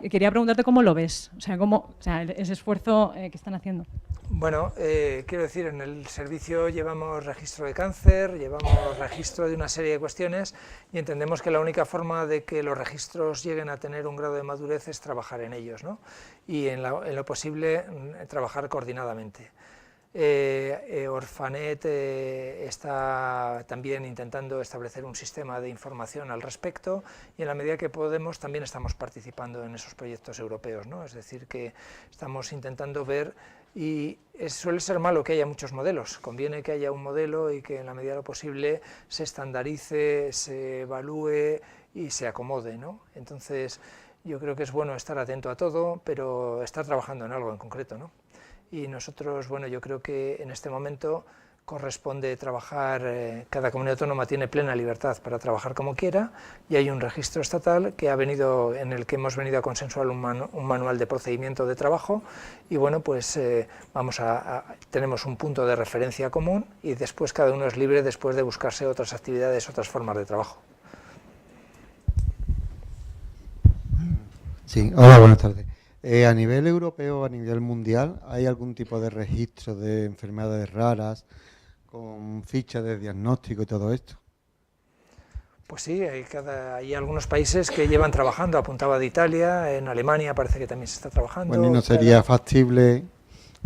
quería preguntarte cómo lo ves, ese esfuerzo que están haciendo. Bueno, quiero decir, en el servicio llevamos registro de cáncer, llevamos registro de una serie de cuestiones y entendemos que la única forma de que los registros lleguen a tener un grado de madurez es trabajar en ellos, ¿no? Y en lo posible trabajar coordinadamente. Orfanet está también intentando establecer un sistema de información al respecto y en la medida que podemos también estamos participando en esos proyectos europeos, ¿no? Es decir, que estamos intentando ver y suele ser malo que haya muchos modelos, conviene que haya un modelo y que en la medida de lo posible se estandarice, se evalúe y se acomode, ¿no? Entonces yo creo que es bueno estar atento a todo, pero estar trabajando en algo en concreto, ¿no? Y nosotros, bueno, yo creo que en este momento corresponde trabajar, cada comunidad autónoma tiene plena libertad para trabajar como quiera y hay un registro estatal que en el que hemos venido a consensuar un manual de procedimiento de trabajo y bueno, pues tenemos un punto de referencia común y después cada uno es libre después de buscarse otras actividades, otras formas de trabajo. Sí, hola, buenas tardes. A nivel europeo, a nivel mundial, ¿hay algún tipo de registro de enfermedades raras con fichas de diagnóstico y todo esto? Pues sí, hay algunos países que llevan trabajando, apuntaba de Italia, en Alemania parece que también se está trabajando. Bueno, ¿y no sería factible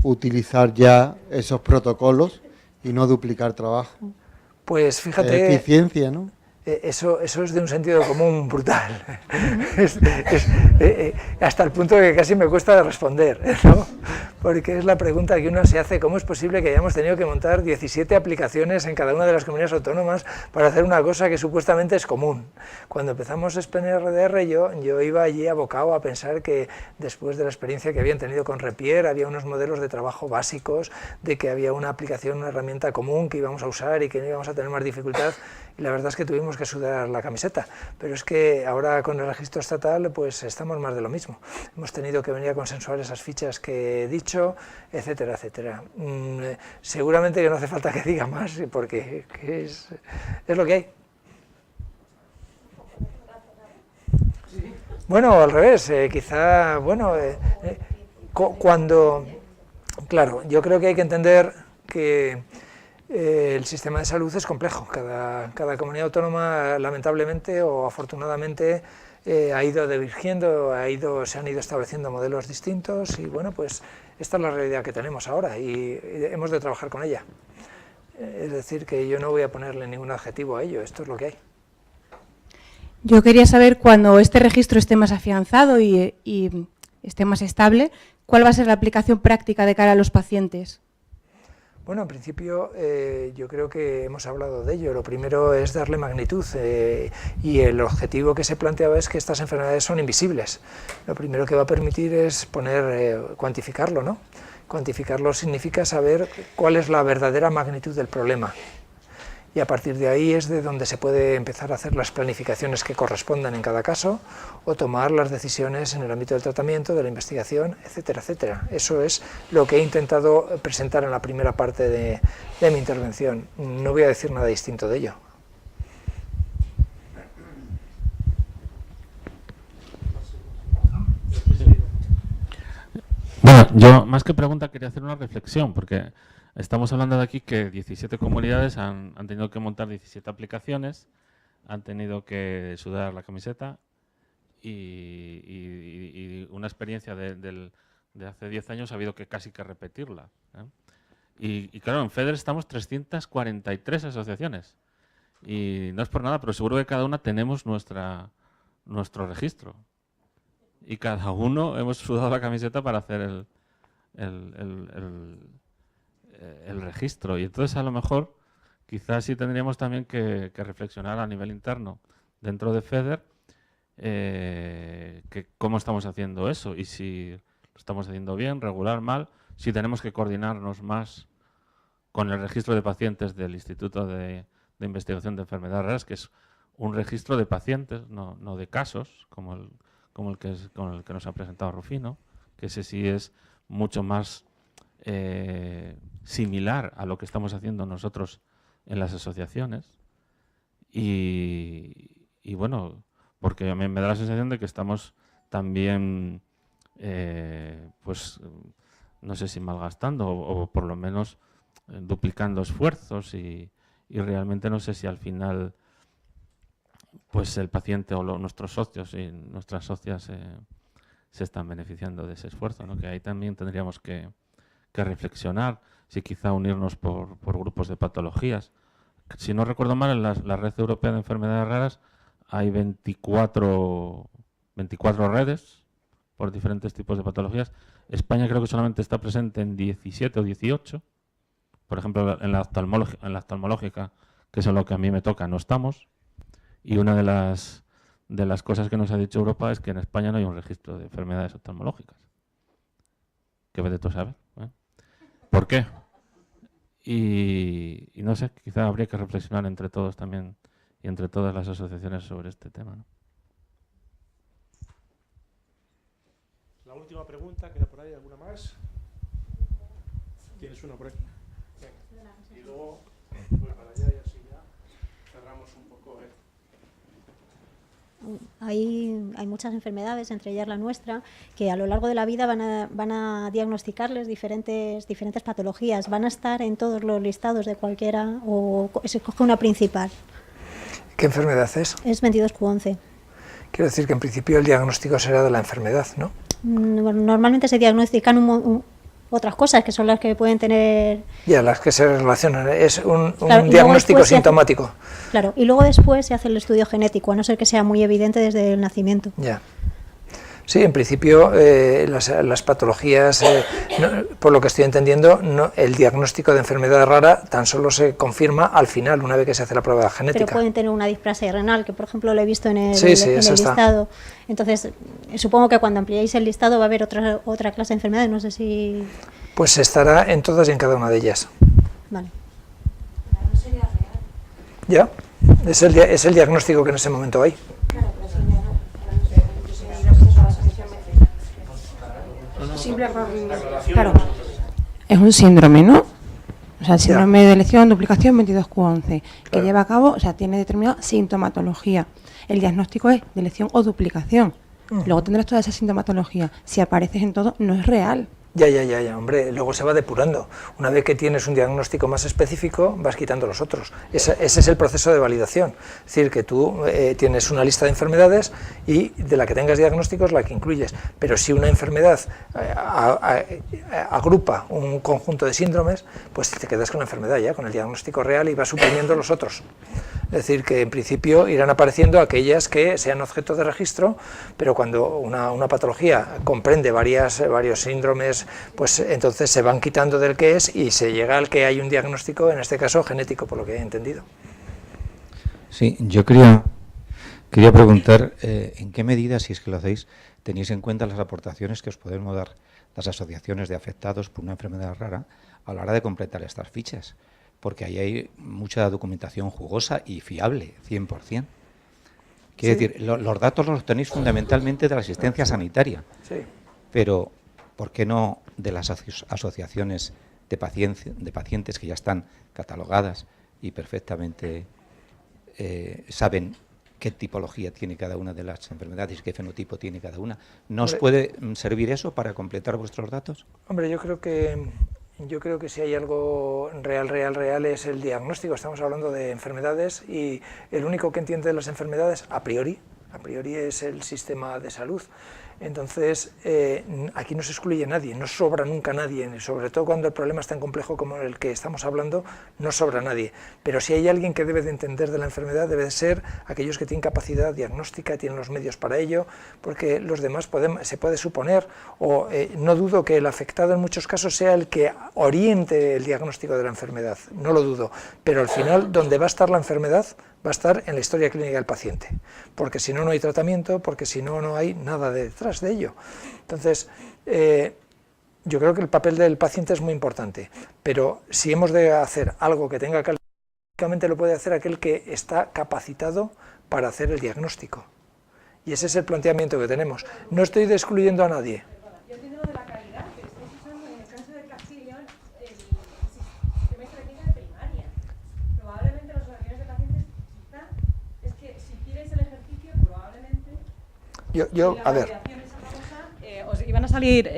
utilizar ya esos protocolos y no duplicar trabajo. Pues fíjate... Eficiencia, ¿no? Eso es de un sentido común brutal. Hasta el punto que casi me cuesta responder, ¿no? Porque es la pregunta que uno se hace: ¿cómo es posible que hayamos tenido que montar 17 aplicaciones en cada una de las comunidades autónomas para hacer una cosa que supuestamente es común? Cuando empezamos SPNRDR yo iba allí abocado a pensar que después de la experiencia que habían tenido con Repier, había unos modelos de trabajo básicos, de que había una aplicación, una herramienta común que íbamos a usar y que no íbamos a tener más dificultad, y la verdad es que tuvimos que sudar la camiseta, pero es que ahora con el registro estatal pues estamos más de lo mismo. Hemos tenido que venir a consensuar esas fichas que he dicho, etcétera, etcétera. Seguramente que no hace falta que diga más, porque es lo que hay. Bueno, al revés, quizá, bueno, cuando... Claro, yo creo que hay que entender que el sistema de salud es complejo. Cada comunidad autónoma, lamentablemente o afortunadamente, ha ido divergiendo, se han ido estableciendo modelos distintos y bueno, pues esta es la realidad que tenemos ahora y hemos de trabajar con ella. Es decir, que yo no voy a ponerle ningún adjetivo a ello, esto es lo que hay. Yo quería saber, cuando este registro esté más afianzado y esté más estable, ¿cuál va a ser la aplicación práctica de cara a los pacientes? Bueno, en principio yo creo que hemos hablado de ello. Lo primero es darle magnitud y el objetivo que se planteaba es que estas enfermedades son invisibles. Lo primero que va a permitir es cuantificarlo, ¿no? Cuantificarlo significa saber cuál es la verdadera magnitud del problema. Y a partir de ahí es de donde se puede empezar a hacer las planificaciones que correspondan en cada caso o tomar las decisiones en el ámbito del tratamiento, de la investigación, etcétera, etcétera. Eso es lo que he intentado presentar en la primera parte de mi intervención. No voy a decir nada distinto de ello. Bueno, yo más que pregunta quería hacer una reflexión, porque estamos hablando de aquí que 17 comunidades han tenido que montar 17 aplicaciones, han tenido que sudar la camiseta y una experiencia de hace 10 años ha habido que casi que repetirla, ¿eh? Y claro, en FEDER estamos 343 asociaciones y no es por nada, pero seguro que cada una tenemos nuestro registro. Y cada uno hemos sudado la camiseta para hacer el registro. Y entonces a lo mejor quizás sí tendríamos también que reflexionar a nivel interno dentro de FEDER que cómo estamos haciendo eso y si lo estamos haciendo bien, regular, mal, si tenemos que coordinarnos más con el registro de pacientes del Instituto de Investigación de Enfermedades Raras, que es un registro de pacientes, no de casos, como el que nos ha presentado Rufino, que ese sí es mucho más similar a lo que estamos haciendo nosotros en las asociaciones. Y bueno, porque a mí me da la sensación de que estamos también, pues, no sé si malgastando o por lo menos duplicando esfuerzos y realmente no sé si al final pues el paciente o nuestros socios y nuestras socias se están beneficiando de ese esfuerzo, ¿no? Que ahí también tendríamos que reflexionar, si quizá unirnos por grupos de patologías. Si no recuerdo mal, en la Red Europea de Enfermedades Raras hay 24 redes por diferentes tipos de patologías. España creo que solamente está presente en 17 o 18. Por ejemplo, en la oftalmológica, que es en lo que a mí me toca, no estamos. Y una de las cosas que nos ha dicho Europa es que en España no hay un registro de enfermedades oftalmológicas. Que vete tú a saber, ¿eh? ¿Por qué? Y no sé, quizá habría que reflexionar entre todos también y entre todas las asociaciones sobre este tema, ¿no? La última pregunta, ¿queda por ahí alguna más? ¿Tienes una por aquí? Venga. Y luego, pues para allá y así ya cerramos un poco. Hay muchas enfermedades, entre ellas la nuestra, que a lo largo de la vida van a diagnosticarles diferentes patologías. ¿Van a estar en todos los listados de cualquiera o se coge una principal? ¿Qué enfermedad es? Es 22q11. Quiero decir que en principio el diagnóstico será de la enfermedad, ¿no? Normalmente se diagnostican otras cosas que son las que pueden tener... Ya, las que se relacionan, es un Claro, diagnóstico sintomático. Claro, y luego después se hace el estudio genético, a no ser que sea muy evidente desde el nacimiento. Ya. Sí, en principio las patologías, por lo que estoy entendiendo, el diagnóstico de enfermedad rara tan solo se confirma al final, una vez que se hace la prueba genética. Pero pueden tener una displasia renal, que por ejemplo lo he visto en el, sí, en el listado. Está. Entonces, supongo que cuando ampliéis el listado va a haber otra clase de enfermedades, no sé si... Pues estará en todas y en cada una de ellas. Vale. No sería real. Ya, es el diagnóstico que en ese momento hay. Claro, es un síndrome, ¿no? O sea, el síndrome de lesión, duplicación 22q11, que lleva a cabo, o sea, tiene determinada sintomatología. El diagnóstico es de lesión o duplicación. Luego tendrás toda esa sintomatología. Si apareces en todo, no es real. Ya, hombre, luego se va depurando. Una vez que tienes un diagnóstico más específico, vas quitando los otros. Ese es el proceso de validación. Es decir, que tú tienes una lista de enfermedades y de la que tengas diagnósticos la que incluyes. Pero si una enfermedad agrupa un conjunto de síndromes, pues te quedas con la enfermedad ya, con el diagnóstico real y vas suprimiendo los otros. Es decir, que en principio irán apareciendo aquellas que sean objeto de registro, pero cuando una patología comprende varios síndromes, pues entonces se van quitando del que es y se llega al que hay un diagnóstico, en este caso genético, por lo que he entendido. Sí, yo quería preguntar en qué medida, si es que lo hacéis, tenéis en cuenta las aportaciones que os podemos dar las asociaciones de afectados por una enfermedad rara a la hora de completar estas fichas, porque ahí hay mucha documentación jugosa y fiable, 100%. Quiero decir, los datos los tenéis fundamentalmente de la asistencia sanitaria, pero ¿por qué no de las asociaciones de pacientes que ya están catalogadas y perfectamente saben qué tipología tiene cada una de las enfermedades, qué fenotipo tiene cada una? ¿No os puede servir eso para completar vuestros datos? Hombre, yo creo que si hay algo real es el diagnóstico. Estamos hablando de enfermedades y el único que entiende de las enfermedades a priori es el sistema de salud. Entonces, aquí no se excluye nadie, no sobra nunca nadie, sobre todo cuando el problema es tan complejo como el que estamos hablando, no sobra nadie. Pero si hay alguien que debe de entender de la enfermedad, debe de ser aquellos que tienen capacidad diagnóstica, tienen los medios para ello, porque los demás se puede suponer, o no dudo que el afectado en muchos casos sea el que oriente el diagnóstico de la enfermedad, no lo dudo, pero al final, donde va a estar la enfermedad, va a estar en la historia clínica del paciente, porque si no, no hay tratamiento, porque si no, no hay nada detrás de ello. Entonces, yo creo que el papel del paciente es muy importante, pero si hemos de hacer algo que tenga calidad, únicamente lo puede hacer aquel que está capacitado para hacer el diagnóstico. Y ese es el planteamiento que tenemos. No estoy excluyendo a nadie. Yo entiendo lo de la calidad, pero estáis usando en el caso de Castilla y León el sistema estratégico de primaria. Probablemente los asociaciones de pacientes, quizá, es que si hicierais el ejercicio, probablemente... A ver. Os iban a salir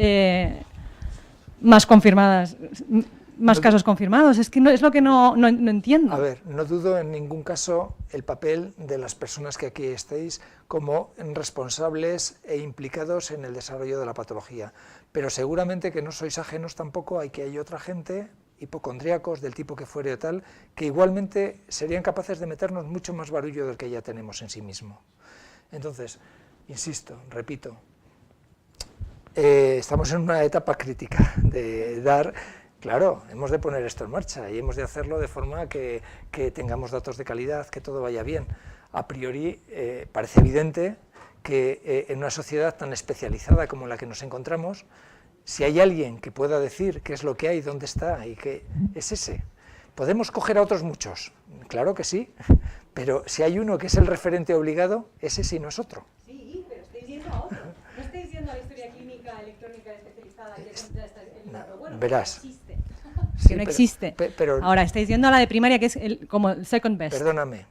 más confirmadas, más casos confirmados. Es que no, es lo que no entiendo. A ver, no dudo en ningún caso el papel de las personas que aquí estéis como responsables e implicados en el desarrollo de la patología, pero seguramente que no sois ajenos tampoco a que hay otra gente, hipocondríacos del tipo que fuere o tal, que igualmente serían capaces de meternos mucho más barullo del que ya tenemos en sí mismo. Entonces, insisto, repito, estamos en una etapa crítica de dar... Claro, hemos de poner esto en marcha y hemos de hacerlo de forma que tengamos datos de calidad, que todo vaya bien. A priori parece evidente que en una sociedad tan especializada como la que nos encontramos, si hay alguien que pueda decir qué es lo que hay, dónde está y qué es ese. ¿Podemos coger a otros muchos? Claro que sí, pero si hay uno que es el referente obligado, ese sí no es otro. Sí, pero estáis yendo a otro. No estáis yendo a la historia clínica electrónica especializada y el dato. Bueno, verás. Existe. Que no existe. Pero, ahora, estáis yendo a la de primaria, que es como el second best. Perdóname.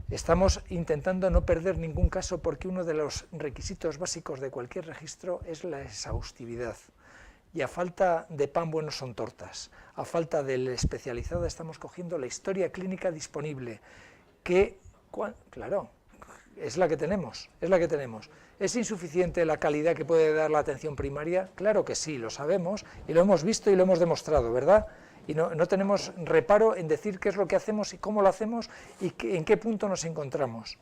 Estamos intentando no perder ningún caso porque uno de los requisitos básicos de cualquier registro es la exhaustividad. Y a falta de pan buenos son tortas. A falta de la especializada estamos cogiendo la historia clínica disponible. Claro, es la que tenemos, es la que tenemos. ¿Es insuficiente la calidad que puede dar la atención primaria? Claro que sí, lo sabemos y lo hemos visto y lo hemos demostrado, ¿verdad? Y no tenemos reparo en decir qué es lo que hacemos y cómo lo hacemos y en qué punto nos encontramos.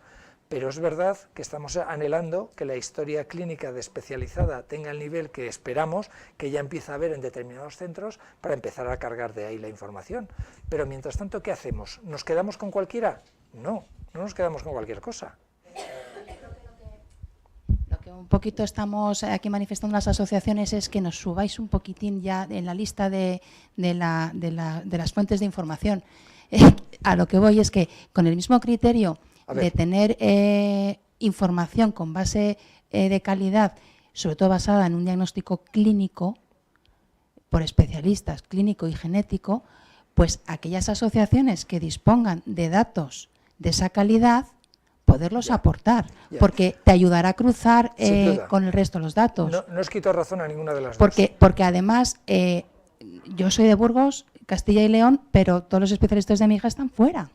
Pero es verdad que estamos anhelando que la historia clínica de especializada tenga el nivel que esperamos, que ya empieza a haber en determinados centros, para empezar a cargar de ahí la información. Pero mientras tanto, ¿qué hacemos? ¿Nos quedamos con cualquiera? No, no nos quedamos con cualquier cosa. Lo que un poquito estamos aquí manifestando las asociaciones es que nos subáis un poquitín ya en la lista de las fuentes de información. A lo que voy es que con el mismo criterio de tener información con base de calidad, sobre todo basada en un diagnóstico clínico, por especialistas, clínico y genético, pues aquellas asociaciones que dispongan de datos de esa calidad, poderlos aportar, porque te ayudará a cruzar con el resto de los datos. No os quito razón a ninguna de las dos. Porque además, yo soy de Burgos, Castilla y León, pero todos los especialistas de mi hija están fuera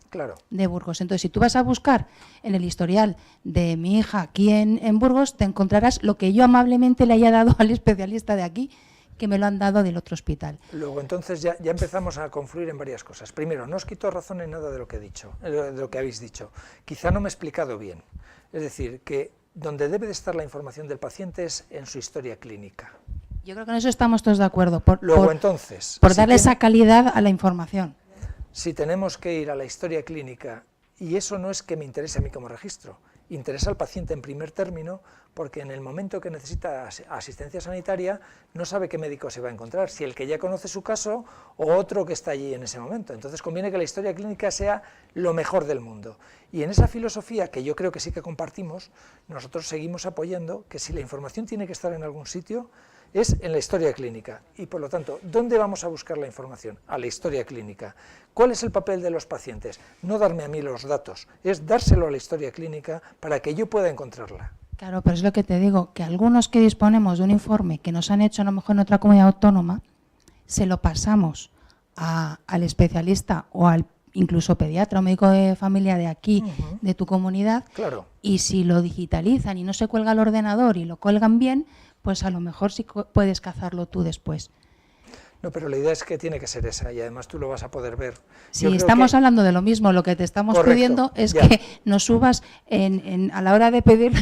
de Burgos. Entonces, si tú vas a buscar en el historial de mi hija aquí en Burgos, te encontrarás lo que yo amablemente le haya dado al especialista de aquí, que me lo han dado del otro hospital. Luego, entonces, ya empezamos a confluir en varias cosas. Primero, no os quito razón en nada de lo que he dicho, de lo que habéis dicho. Quizá no me he explicado bien. Es decir, que donde debe de estar la información del paciente es en su historia clínica. Yo creo que en eso estamos todos de acuerdo, por darle esa calidad a la información. Si tenemos que ir a la historia clínica, y eso no es que me interese a mí como registro, interesa al paciente en primer término, porque en el momento que necesita asistencia sanitaria no sabe qué médico se va a encontrar, si el que ya conoce su caso o otro que está allí en ese momento. Entonces conviene que la historia clínica sea lo mejor del mundo. Y en esa filosofía, que yo creo que sí que compartimos, nosotros seguimos apoyando que si la información tiene que estar en algún sitio, es en la historia clínica. Y por lo tanto, ¿dónde vamos a buscar la información? A la historia clínica. ¿Cuál es el papel de los pacientes? No darme a mí los datos, es dárselo a la historia clínica para que yo pueda encontrarla. Claro, pero es lo que te digo, que algunos que disponemos de un informe que nos han hecho a lo mejor en otra comunidad autónoma, se lo pasamos al especialista o al incluso pediatra o médico de familia de aquí, de tu comunidad, y si lo digitalizan y no se cuelga el ordenador y lo cuelgan bien, pues a lo mejor sí puedes cazarlo tú después. No, pero la idea es que tiene que ser esa y además tú lo vas a poder ver. Sí, estamos hablando de lo mismo, lo que te estamos pidiendo es que nos subas a la hora de pedir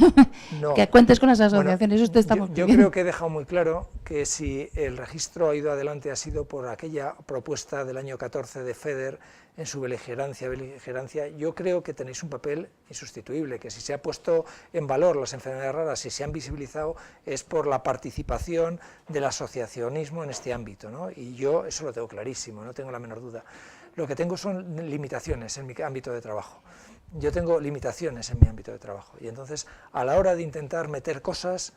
que cuentes con las asociaciones. Bueno, eso te estamos pidiendo. Yo creo que he dejado muy claro que si el registro ha ido adelante ha sido por aquella propuesta del año 14 de FEDER en su beligerancia, yo creo que tenéis un papel insustituible, que si se ha puesto en valor las enfermedades raras, si se han visibilizado, es por la participación del asociacionismo en este ámbito, ¿no? Y yo eso lo tengo clarísimo, no tengo la menor duda. Lo que tengo son limitaciones en mi ámbito de trabajo. Yo tengo limitaciones en mi ámbito de trabajo y entonces a la hora de intentar meter cosas,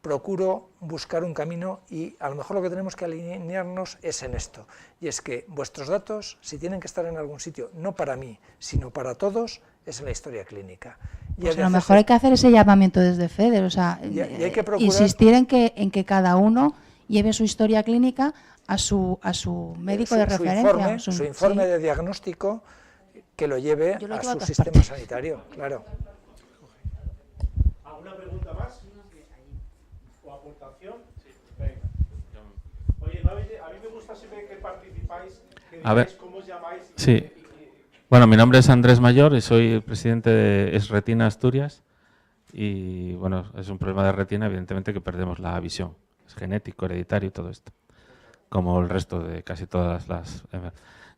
procuro buscar un camino y a lo mejor lo que tenemos que alinearnos es en esto, y es que vuestros datos, si tienen que estar en algún sitio, no para mí, sino para todos, es en la historia clínica. Pues a lo mejor hay que hacer ese llamamiento desde FEDER, o sea, y hay que procurar insistir en que cada uno lleve su historia clínica a su médico de referencia. Su informe de diagnóstico, que lo lleve a su sistema sanitario, claro. ¿Alguna pregunta más? ¿O aportación? Sí. Venga. Oye, a mí me gusta siempre que participáis, que digáis cómo os llamáis. Sí. Bueno, mi nombre es Andrés Mayor y soy el presidente de Es Retina Asturias. Y bueno, es un problema de retina, evidentemente, que perdemos la visión. Es genético, hereditario y todo esto, como el resto de casi todas las...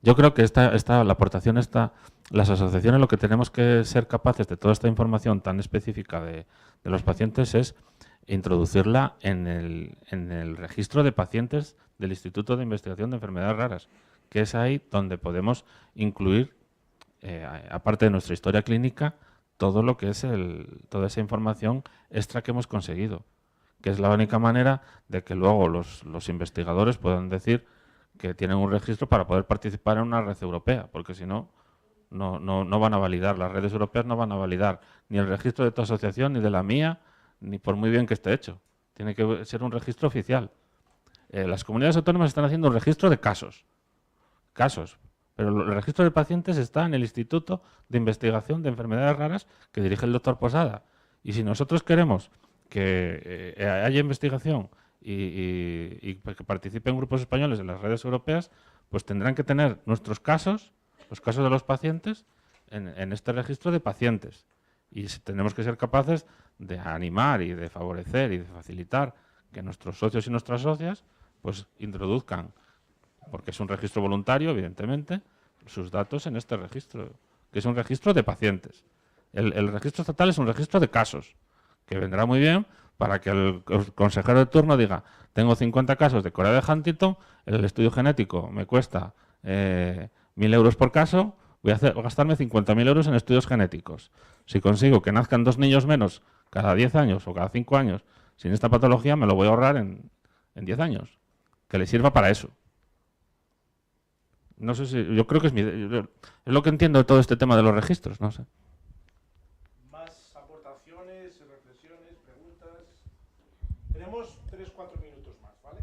Yo creo que la aportación está... Las asociaciones, lo que tenemos que ser capaces de toda esta información tan específica de los pacientes es introducirla en el registro de pacientes del Instituto de Investigación de Enfermedades Raras, que es ahí donde podemos incluir, aparte de nuestra historia clínica, todo lo que es toda esa información extra que hemos conseguido, que es la única manera de que luego los investigadores puedan decir que tienen un registro para poder participar en una red europea, porque si no, no van a validar, las redes europeas no van a validar ni el registro de tu asociación, ni de la mía, ni por muy bien que esté hecho. Tiene que ser un registro oficial. Las comunidades autónomas están haciendo un registro de casos, Pero el registro de pacientes está en el Instituto de Investigación de Enfermedades Raras que dirige el doctor Posada. Y si nosotros queremos que haya investigación y que participen grupos españoles en las redes europeas, pues tendrán que tener nuestros casos, los casos de los pacientes, en este registro de pacientes. Y tenemos que ser capaces de animar y de favorecer y de facilitar que nuestros socios y nuestras socias pues introduzcan, porque es un registro voluntario, evidentemente, sus datos en este registro, que es un registro de pacientes. El registro estatal es un registro de casos, que vendrá muy bien para que el consejero de turno diga, tengo 50 casos de Corea de Huntington, el estudio genético me cuesta 1.000 euros por caso, voy a gastarme 50.000 euros en estudios genéticos. Si consigo que nazcan 2 niños menos cada 10 años o cada 5 años sin esta patología, me lo voy a ahorrar en 10 años. Que le sirva para eso. No sé si... Yo creo que es lo que entiendo de todo este tema de los registros, no sé. Más aportaciones, reflexiones, preguntas. Tenemos 3-4 minutos más, ¿vale?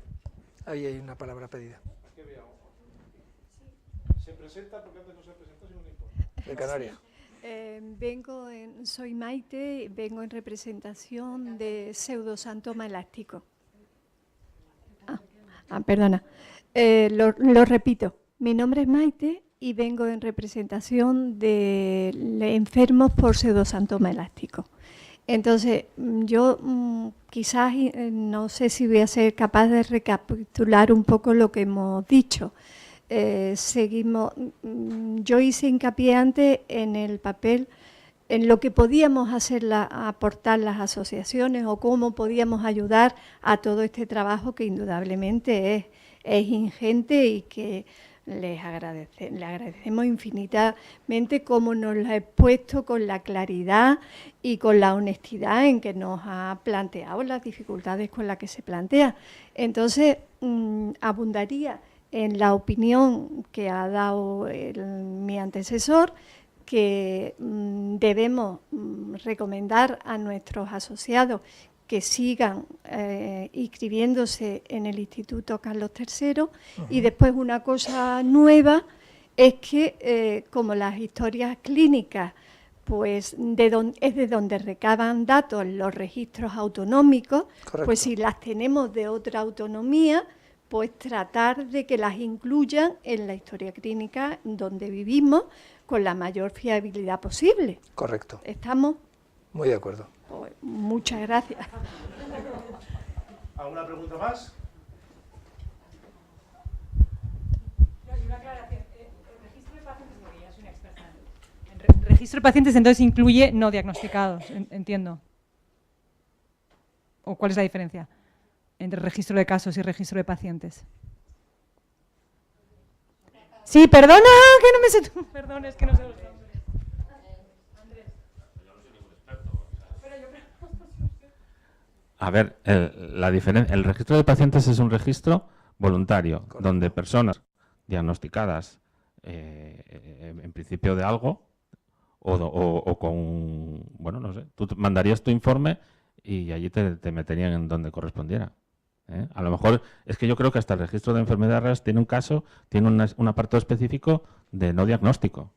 Ahí hay una palabra pedida. Que veamos. Se presenta porque antes no se presentó, si no le importa. De Canarias. Soy Maite, vengo en representación de Pseudosantoma elástico. Perdona. Lo repito. Mi nombre es Maite y vengo en representación de enfermos por pseudosantoma elástico. Entonces, yo quizás no sé si voy a ser capaz de recapitular un poco lo que hemos dicho. Yo hice hincapié antes en el papel, en lo que podíamos aportar las asociaciones o cómo podíamos ayudar a todo este trabajo que indudablemente es ingente y que le agradecemos infinitamente cómo nos lo ha expuesto con la claridad y con la honestidad en que nos ha planteado las dificultades con las que se plantea. Entonces, abundaría en la opinión que ha dado mi antecesor, que debemos recomendar a nuestros asociados que sigan inscribiéndose en el Instituto Carlos III. Y después una cosa nueva es que como las historias clínicas pues es de donde recaban datos los registros autonómicos, Correcto. Pues si las tenemos de otra autonomía, pues tratar de que las incluyan en la historia clínica donde vivimos con la mayor fiabilidad posible. Correcto. ¿Estamos? Muy de acuerdo. Pues, muchas gracias. ¿Alguna pregunta más? Una aclaración. El registro de pacientes, porque ya soy una experta en registro de pacientes, entonces incluye no diagnosticados, entiendo. ¿O cuál es la diferencia entre registro de casos y registro de pacientes? Sí, perdona, que no me sé tú. Perdón, es que no sé los nombres. Andrés. A ver, el registro de pacientes es un registro voluntario, correcto, donde personas diagnosticadas en principio de algo o con, bueno, no sé, tú mandarías tu informe y allí te meterían en donde correspondiera. A lo mejor es que yo creo que hasta el registro de enfermedades raras tiene un caso, tiene un apartado específico de no diagnóstico.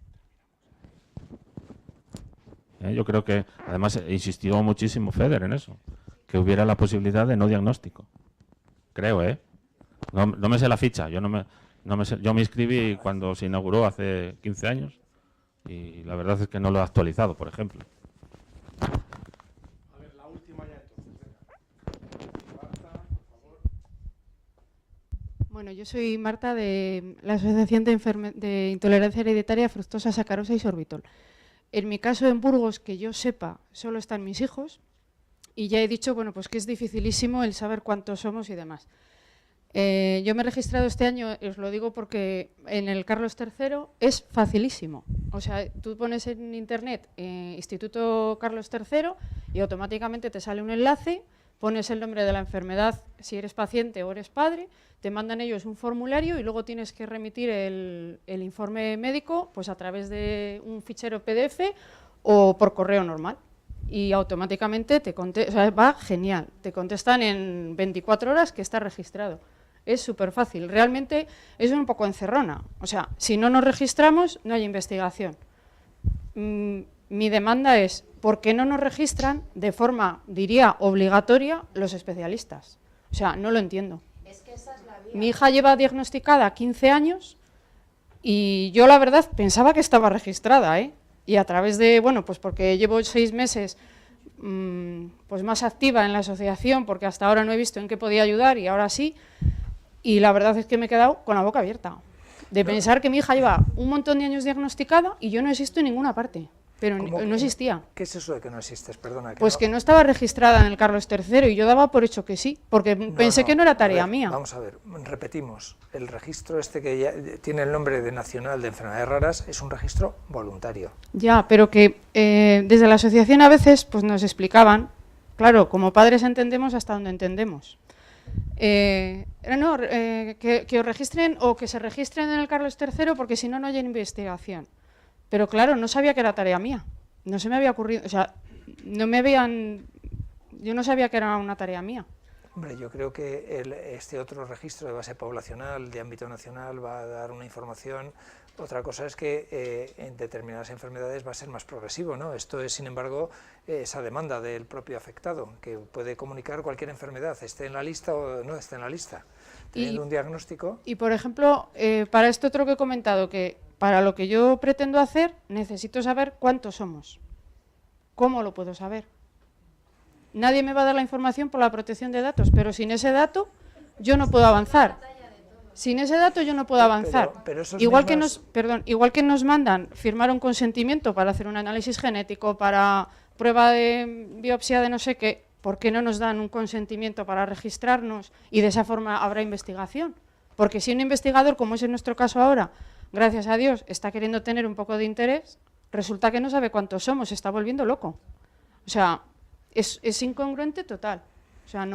Yo creo que además insistió muchísimo Feder en eso, que hubiera la posibilidad de no diagnóstico. Creo, no me sé la ficha, yo me inscribí cuando se inauguró hace 15 años y la verdad es que no lo he actualizado, por ejemplo. A ver, la última ya entonces. Marta, por favor. Bueno, yo soy Marta de la Asociación de Intolerancia Hereditaria Fructosa Sacarosa y Sorbitol. En mi caso, en Burgos, que yo sepa, solo están mis hijos y ya he dicho, bueno, pues que es dificilísimo el saber cuántos somos y demás. Yo me he registrado este año, os lo digo porque en el Carlos III es facilísimo. O sea, tú pones en internet Instituto Carlos III y automáticamente te sale un enlace, pones el nombre de la enfermedad, si eres paciente o eres padre, te mandan ellos un formulario y luego tienes que remitir el informe médico pues a través de un fichero PDF o por correo normal. Y automáticamente te contestan, o sea, va genial, te contestan en 24 horas que está registrado. es súper fácil. Realmente es un poco encerrona. O sea, si no nos registramos, no hay investigación. Mi demanda es, ¿por qué no nos registran de forma, diría, obligatoria los especialistas? O sea, no lo entiendo. Es que esa es la vía. Mi hija lleva diagnosticada 15 años y yo la verdad pensaba que estaba registrada, ¿eh? Y a través de, bueno, pues porque llevo 6 meses pues más activa en la asociación, porque hasta ahora no he visto en qué podía ayudar y ahora sí, y la verdad es que me he quedado con la boca abierta de pensar que mi hija lleva un montón de años diagnosticada y yo no existo en ninguna parte. Pero no existía. ¿Qué es eso de que no existes? Perdona. Pues que no estaba registrada en el Carlos III y yo daba por hecho que sí, porque pensé que no era tarea mía. Vamos a ver, repetimos, el registro este que ya tiene el nombre de Nacional de Enfermedades Raras es un registro voluntario. Ya, pero que desde la asociación a veces pues nos explicaban, claro, como padres entendemos hasta donde entendemos. Que os registren o que se registren en el Carlos III porque si no, no hay investigación. Pero claro, no sabía que era tarea mía, no se me había ocurrido, o sea, yo no sabía que era una tarea mía. Hombre, yo creo que este otro registro de base poblacional de ámbito nacional va a dar una información. Otra cosa es que en determinadas enfermedades va a ser más progresivo, ¿no? Esto es, sin embargo, esa demanda del propio afectado, que puede comunicar cualquier enfermedad, esté en la lista o no esté en la lista, teniendo un diagnóstico. Y, por ejemplo, para esto otro que he comentado, que para lo que yo pretendo hacer, necesito saber cuántos somos. ¿Cómo lo puedo saber? Nadie me va a dar la información por la protección de datos, pero sin ese dato yo no puedo avanzar. Sin ese dato yo no puedo avanzar. Igual que nos mandan firmar un consentimiento para hacer un análisis genético, para prueba de biopsia de no sé qué, ¿por qué no nos dan un consentimiento para registrarnos y de esa forma habrá investigación? Porque si un investigador, como es en nuestro caso ahora, gracias a Dios, está queriendo tener un poco de interés, resulta que no sabe cuántos somos, se está volviendo loco. O sea, es incongruente total. O sea,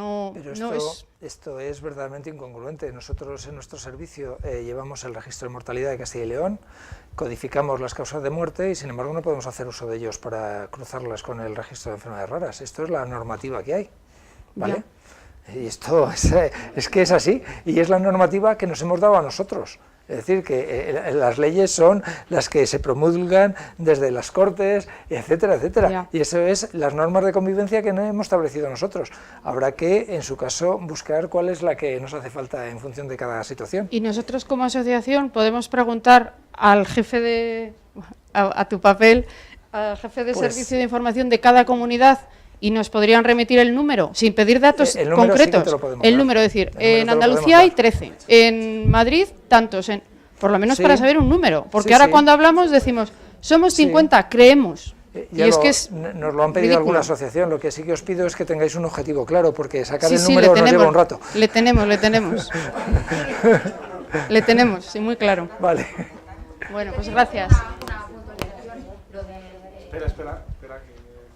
esto es verdaderamente incongruente. Nosotros en nuestro servicio llevamos el registro de mortalidad de Castilla y León, codificamos las causas de muerte y sin embargo no podemos hacer uso de ellos para cruzarlas con el registro de enfermedades raras. Esto es la normativa que hay, ¿vale? Y esto es que es así, y es la normativa que nos hemos dado a nosotros. Es decir, que las leyes son las que se promulgan desde las Cortes, etcétera, etcétera. Ya. Y eso es las normas de convivencia que no hemos establecido nosotros. Habrá que, en su caso, buscar cuál es la que nos hace falta en función de cada situación. Y nosotros como asociación podemos preguntar al jefe de... a tu papel, al jefe de servicio de información de cada comunidad, y nos podrían remitir el número, sin pedir datos concretos. Sí, el número, es decir, en Andalucía hay 13, en Madrid tantos, por lo menos para saber un número, porque ahora cuando hablamos decimos, somos 50, creemos. Y es que nos lo han pedido alguna asociación, lo que sí que os pido es que tengáis un objetivo claro, porque sacar el número nos lleva un rato. Le tenemos. Le tenemos, sí, muy claro. Vale. Bueno, pues gracias. Espera,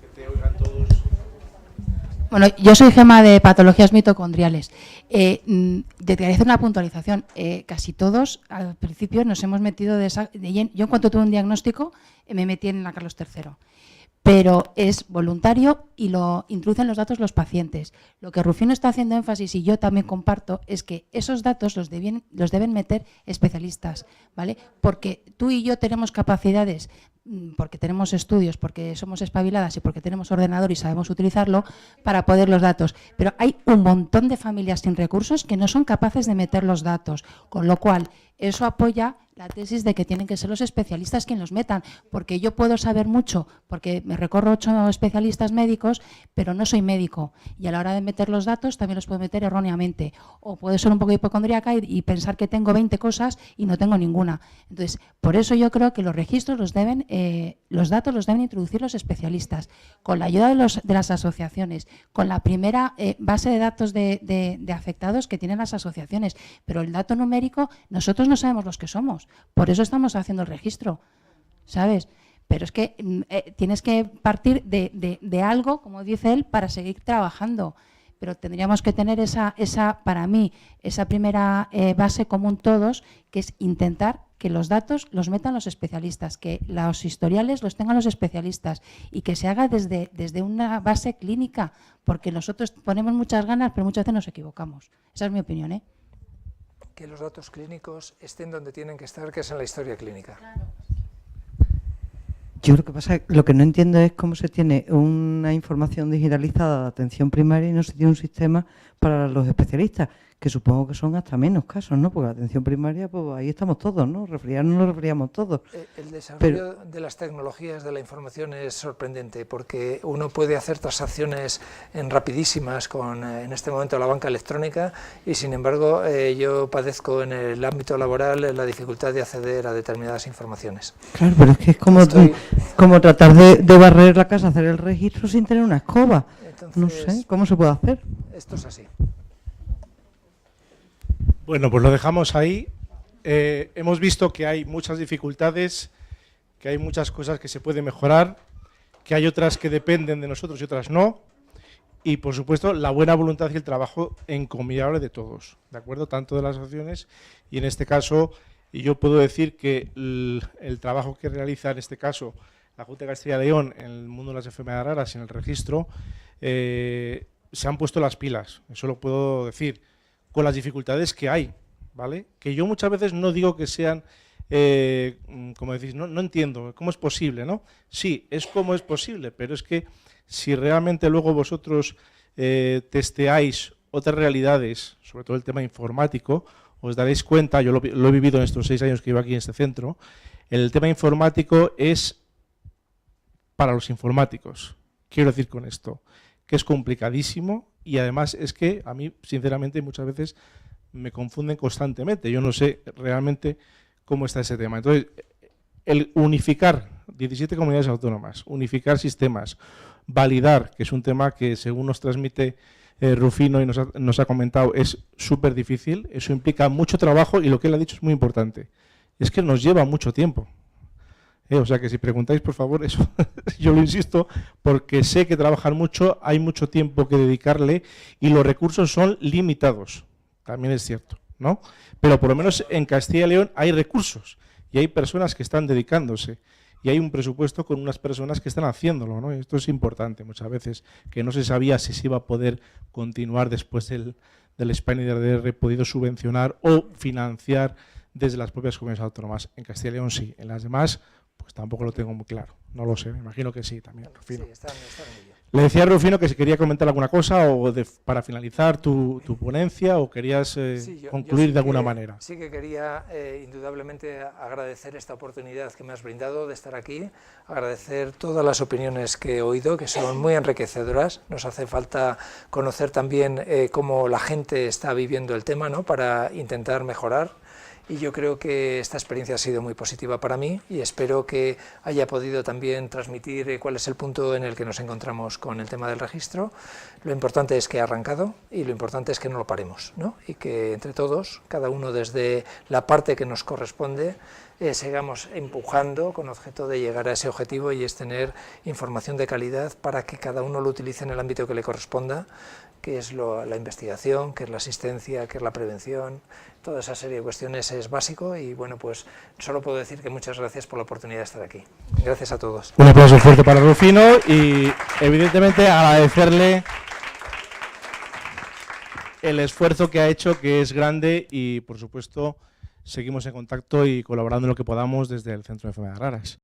que te oigan todos. Bueno, yo soy Gema de patologías mitocondriales. Te quería hacer una puntualización. Casi todos, al principio, nos hemos metido de lleno. Yo, en cuanto tuve un diagnóstico, me metí en la Carlos III. Pero es voluntario y lo introducen los datos los pacientes. Lo que Rufino está haciendo énfasis, y yo también comparto, es que esos datos los deben meter especialistas, ¿vale? Porque tú y yo tenemos capacidades, porque tenemos estudios, porque somos espabiladas y porque tenemos ordenador y sabemos utilizarlo para poder los datos. Pero hay un montón de familias sin recursos que no son capaces de meter los datos, con lo cual eso apoya la tesis de que tienen que ser los especialistas quienes los metan, porque yo puedo saber mucho, porque me recorro 8 especialistas médicos, pero no soy médico, y a la hora de meter los datos también los puedo meter erróneamente, o puedo ser un poco hipocondríaca y pensar que tengo 20 cosas y no tengo ninguna. Entonces, por eso yo creo que los registros los datos los deben introducir los especialistas, con la ayuda de las asociaciones, con la primera base de datos de afectados que tienen las asociaciones, pero el dato numérico, nosotros no sabemos los que somos. Por eso estamos haciendo el registro, ¿sabes? Pero es que tienes que partir de algo, como dice él, para seguir trabajando. Pero tendríamos que tener para mí, esa primera base común todos, que es intentar que los datos los metan los especialistas, que los historiales los tengan los especialistas y que se haga desde una base clínica, porque nosotros ponemos muchas ganas, pero muchas veces nos equivocamos. Esa es mi opinión, ¿eh? que los datos clínicos estén donde tienen que estar, que es en la historia clínica. Yo lo que pasa, lo que no entiendo es cómo se tiene una información digitalizada de atención primaria y no se tiene un sistema para los especialistas, que supongo que son hasta menos casos, ¿no? Porque la atención primaria, pues ahí estamos todos, ¿no? Resfriarnos nos resfriamos todos. El desarrollo de las tecnologías de la información es sorprendente, porque uno puede hacer transacciones rapidísimas con, en este momento, la banca electrónica, y sin embargo yo padezco en el ámbito laboral la dificultad de acceder a determinadas informaciones. Claro, pero es que es como tratar de barrer la casa, hacer el registro sin tener una escoba. Entonces, no sé, ¿cómo se puede hacer? Esto es así. Bueno, pues lo dejamos ahí. Hemos visto que hay muchas dificultades, que hay muchas cosas que se pueden mejorar, que hay otras que dependen de nosotros y otras no. Y, por supuesto, la buena voluntad y el trabajo encomiable de todos, ¿de acuerdo? Tanto de las asociaciones y, en este caso, y yo puedo decir que el trabajo que realiza, en este caso, la Junta de Castilla y León en el mundo de las enfermedades raras, en el registro, se han puesto las pilas, eso lo puedo decir, con las dificultades que hay, ¿vale? Que yo muchas veces no digo que sean, como decís, no entiendo, ¿cómo es posible, no? Sí, es como es posible, pero es que si realmente luego vosotros testeáis otras realidades, sobre todo el tema informático, os daréis cuenta, yo lo he vivido en estos 6 años que llevo aquí en este centro, el tema informático es para los informáticos. Quiero decir con esto que es complicadísimo y además es que a mí, sinceramente, muchas veces me confunden constantemente. Yo no sé realmente cómo está ese tema. Entonces, el unificar 17 comunidades autónomas, unificar sistemas, validar, que es un tema que según nos transmite Rufino y nos ha comentado, es súper difícil, eso implica mucho trabajo y lo que él ha dicho es muy importante, es que nos lleva mucho tiempo. O sea que si preguntáis, por favor, eso yo lo insisto, porque sé que trabajan mucho, hay mucho tiempo que dedicarle y los recursos son limitados, también es cierto, ¿no? Pero por lo menos en Castilla y León hay recursos y hay personas que están dedicándose y hay un presupuesto con unas personas que están haciéndolo, ¿no? Esto es importante muchas veces, que no se sabía si se iba a poder continuar después del España de haber podido subvencionar o financiar desde las propias comunidades autónomas. En Castilla y León sí, en las demás pues tampoco lo tengo muy claro, no lo sé, me imagino que sí también, Rufino. Sí, están en ello. Le decía a Rufino que si quería comentar alguna cosa o para finalizar tu ponencia o querías concluir de alguna manera. Sí que quería indudablemente agradecer esta oportunidad que me has brindado de estar aquí, agradecer todas las opiniones que he oído, que son muy enriquecedoras. Nos hace falta conocer también cómo la gente está viviendo el tema, ¿no?, para intentar mejorar. Y yo creo que esta experiencia ha sido muy positiva para mí y espero que haya podido también transmitir cuál es el punto en el que nos encontramos con el tema del registro. Lo importante es que ha arrancado y lo importante es que no lo paremos, ¿no? Y que entre todos, cada uno desde la parte que nos corresponde, sigamos empujando con objeto de llegar a ese objetivo y es tener información de calidad para que cada uno lo utilice en el ámbito que le corresponda, que es la investigación, que es la asistencia, que es la prevención. Toda esa serie de cuestiones es básico y bueno, pues solo puedo decir que muchas gracias por la oportunidad de estar aquí. Gracias a todos. Un aplauso fuerte para Rufino y evidentemente agradecerle el esfuerzo que ha hecho, que es grande y por supuesto seguimos en contacto y colaborando en lo que podamos desde el Centro de Enfermedades Raras.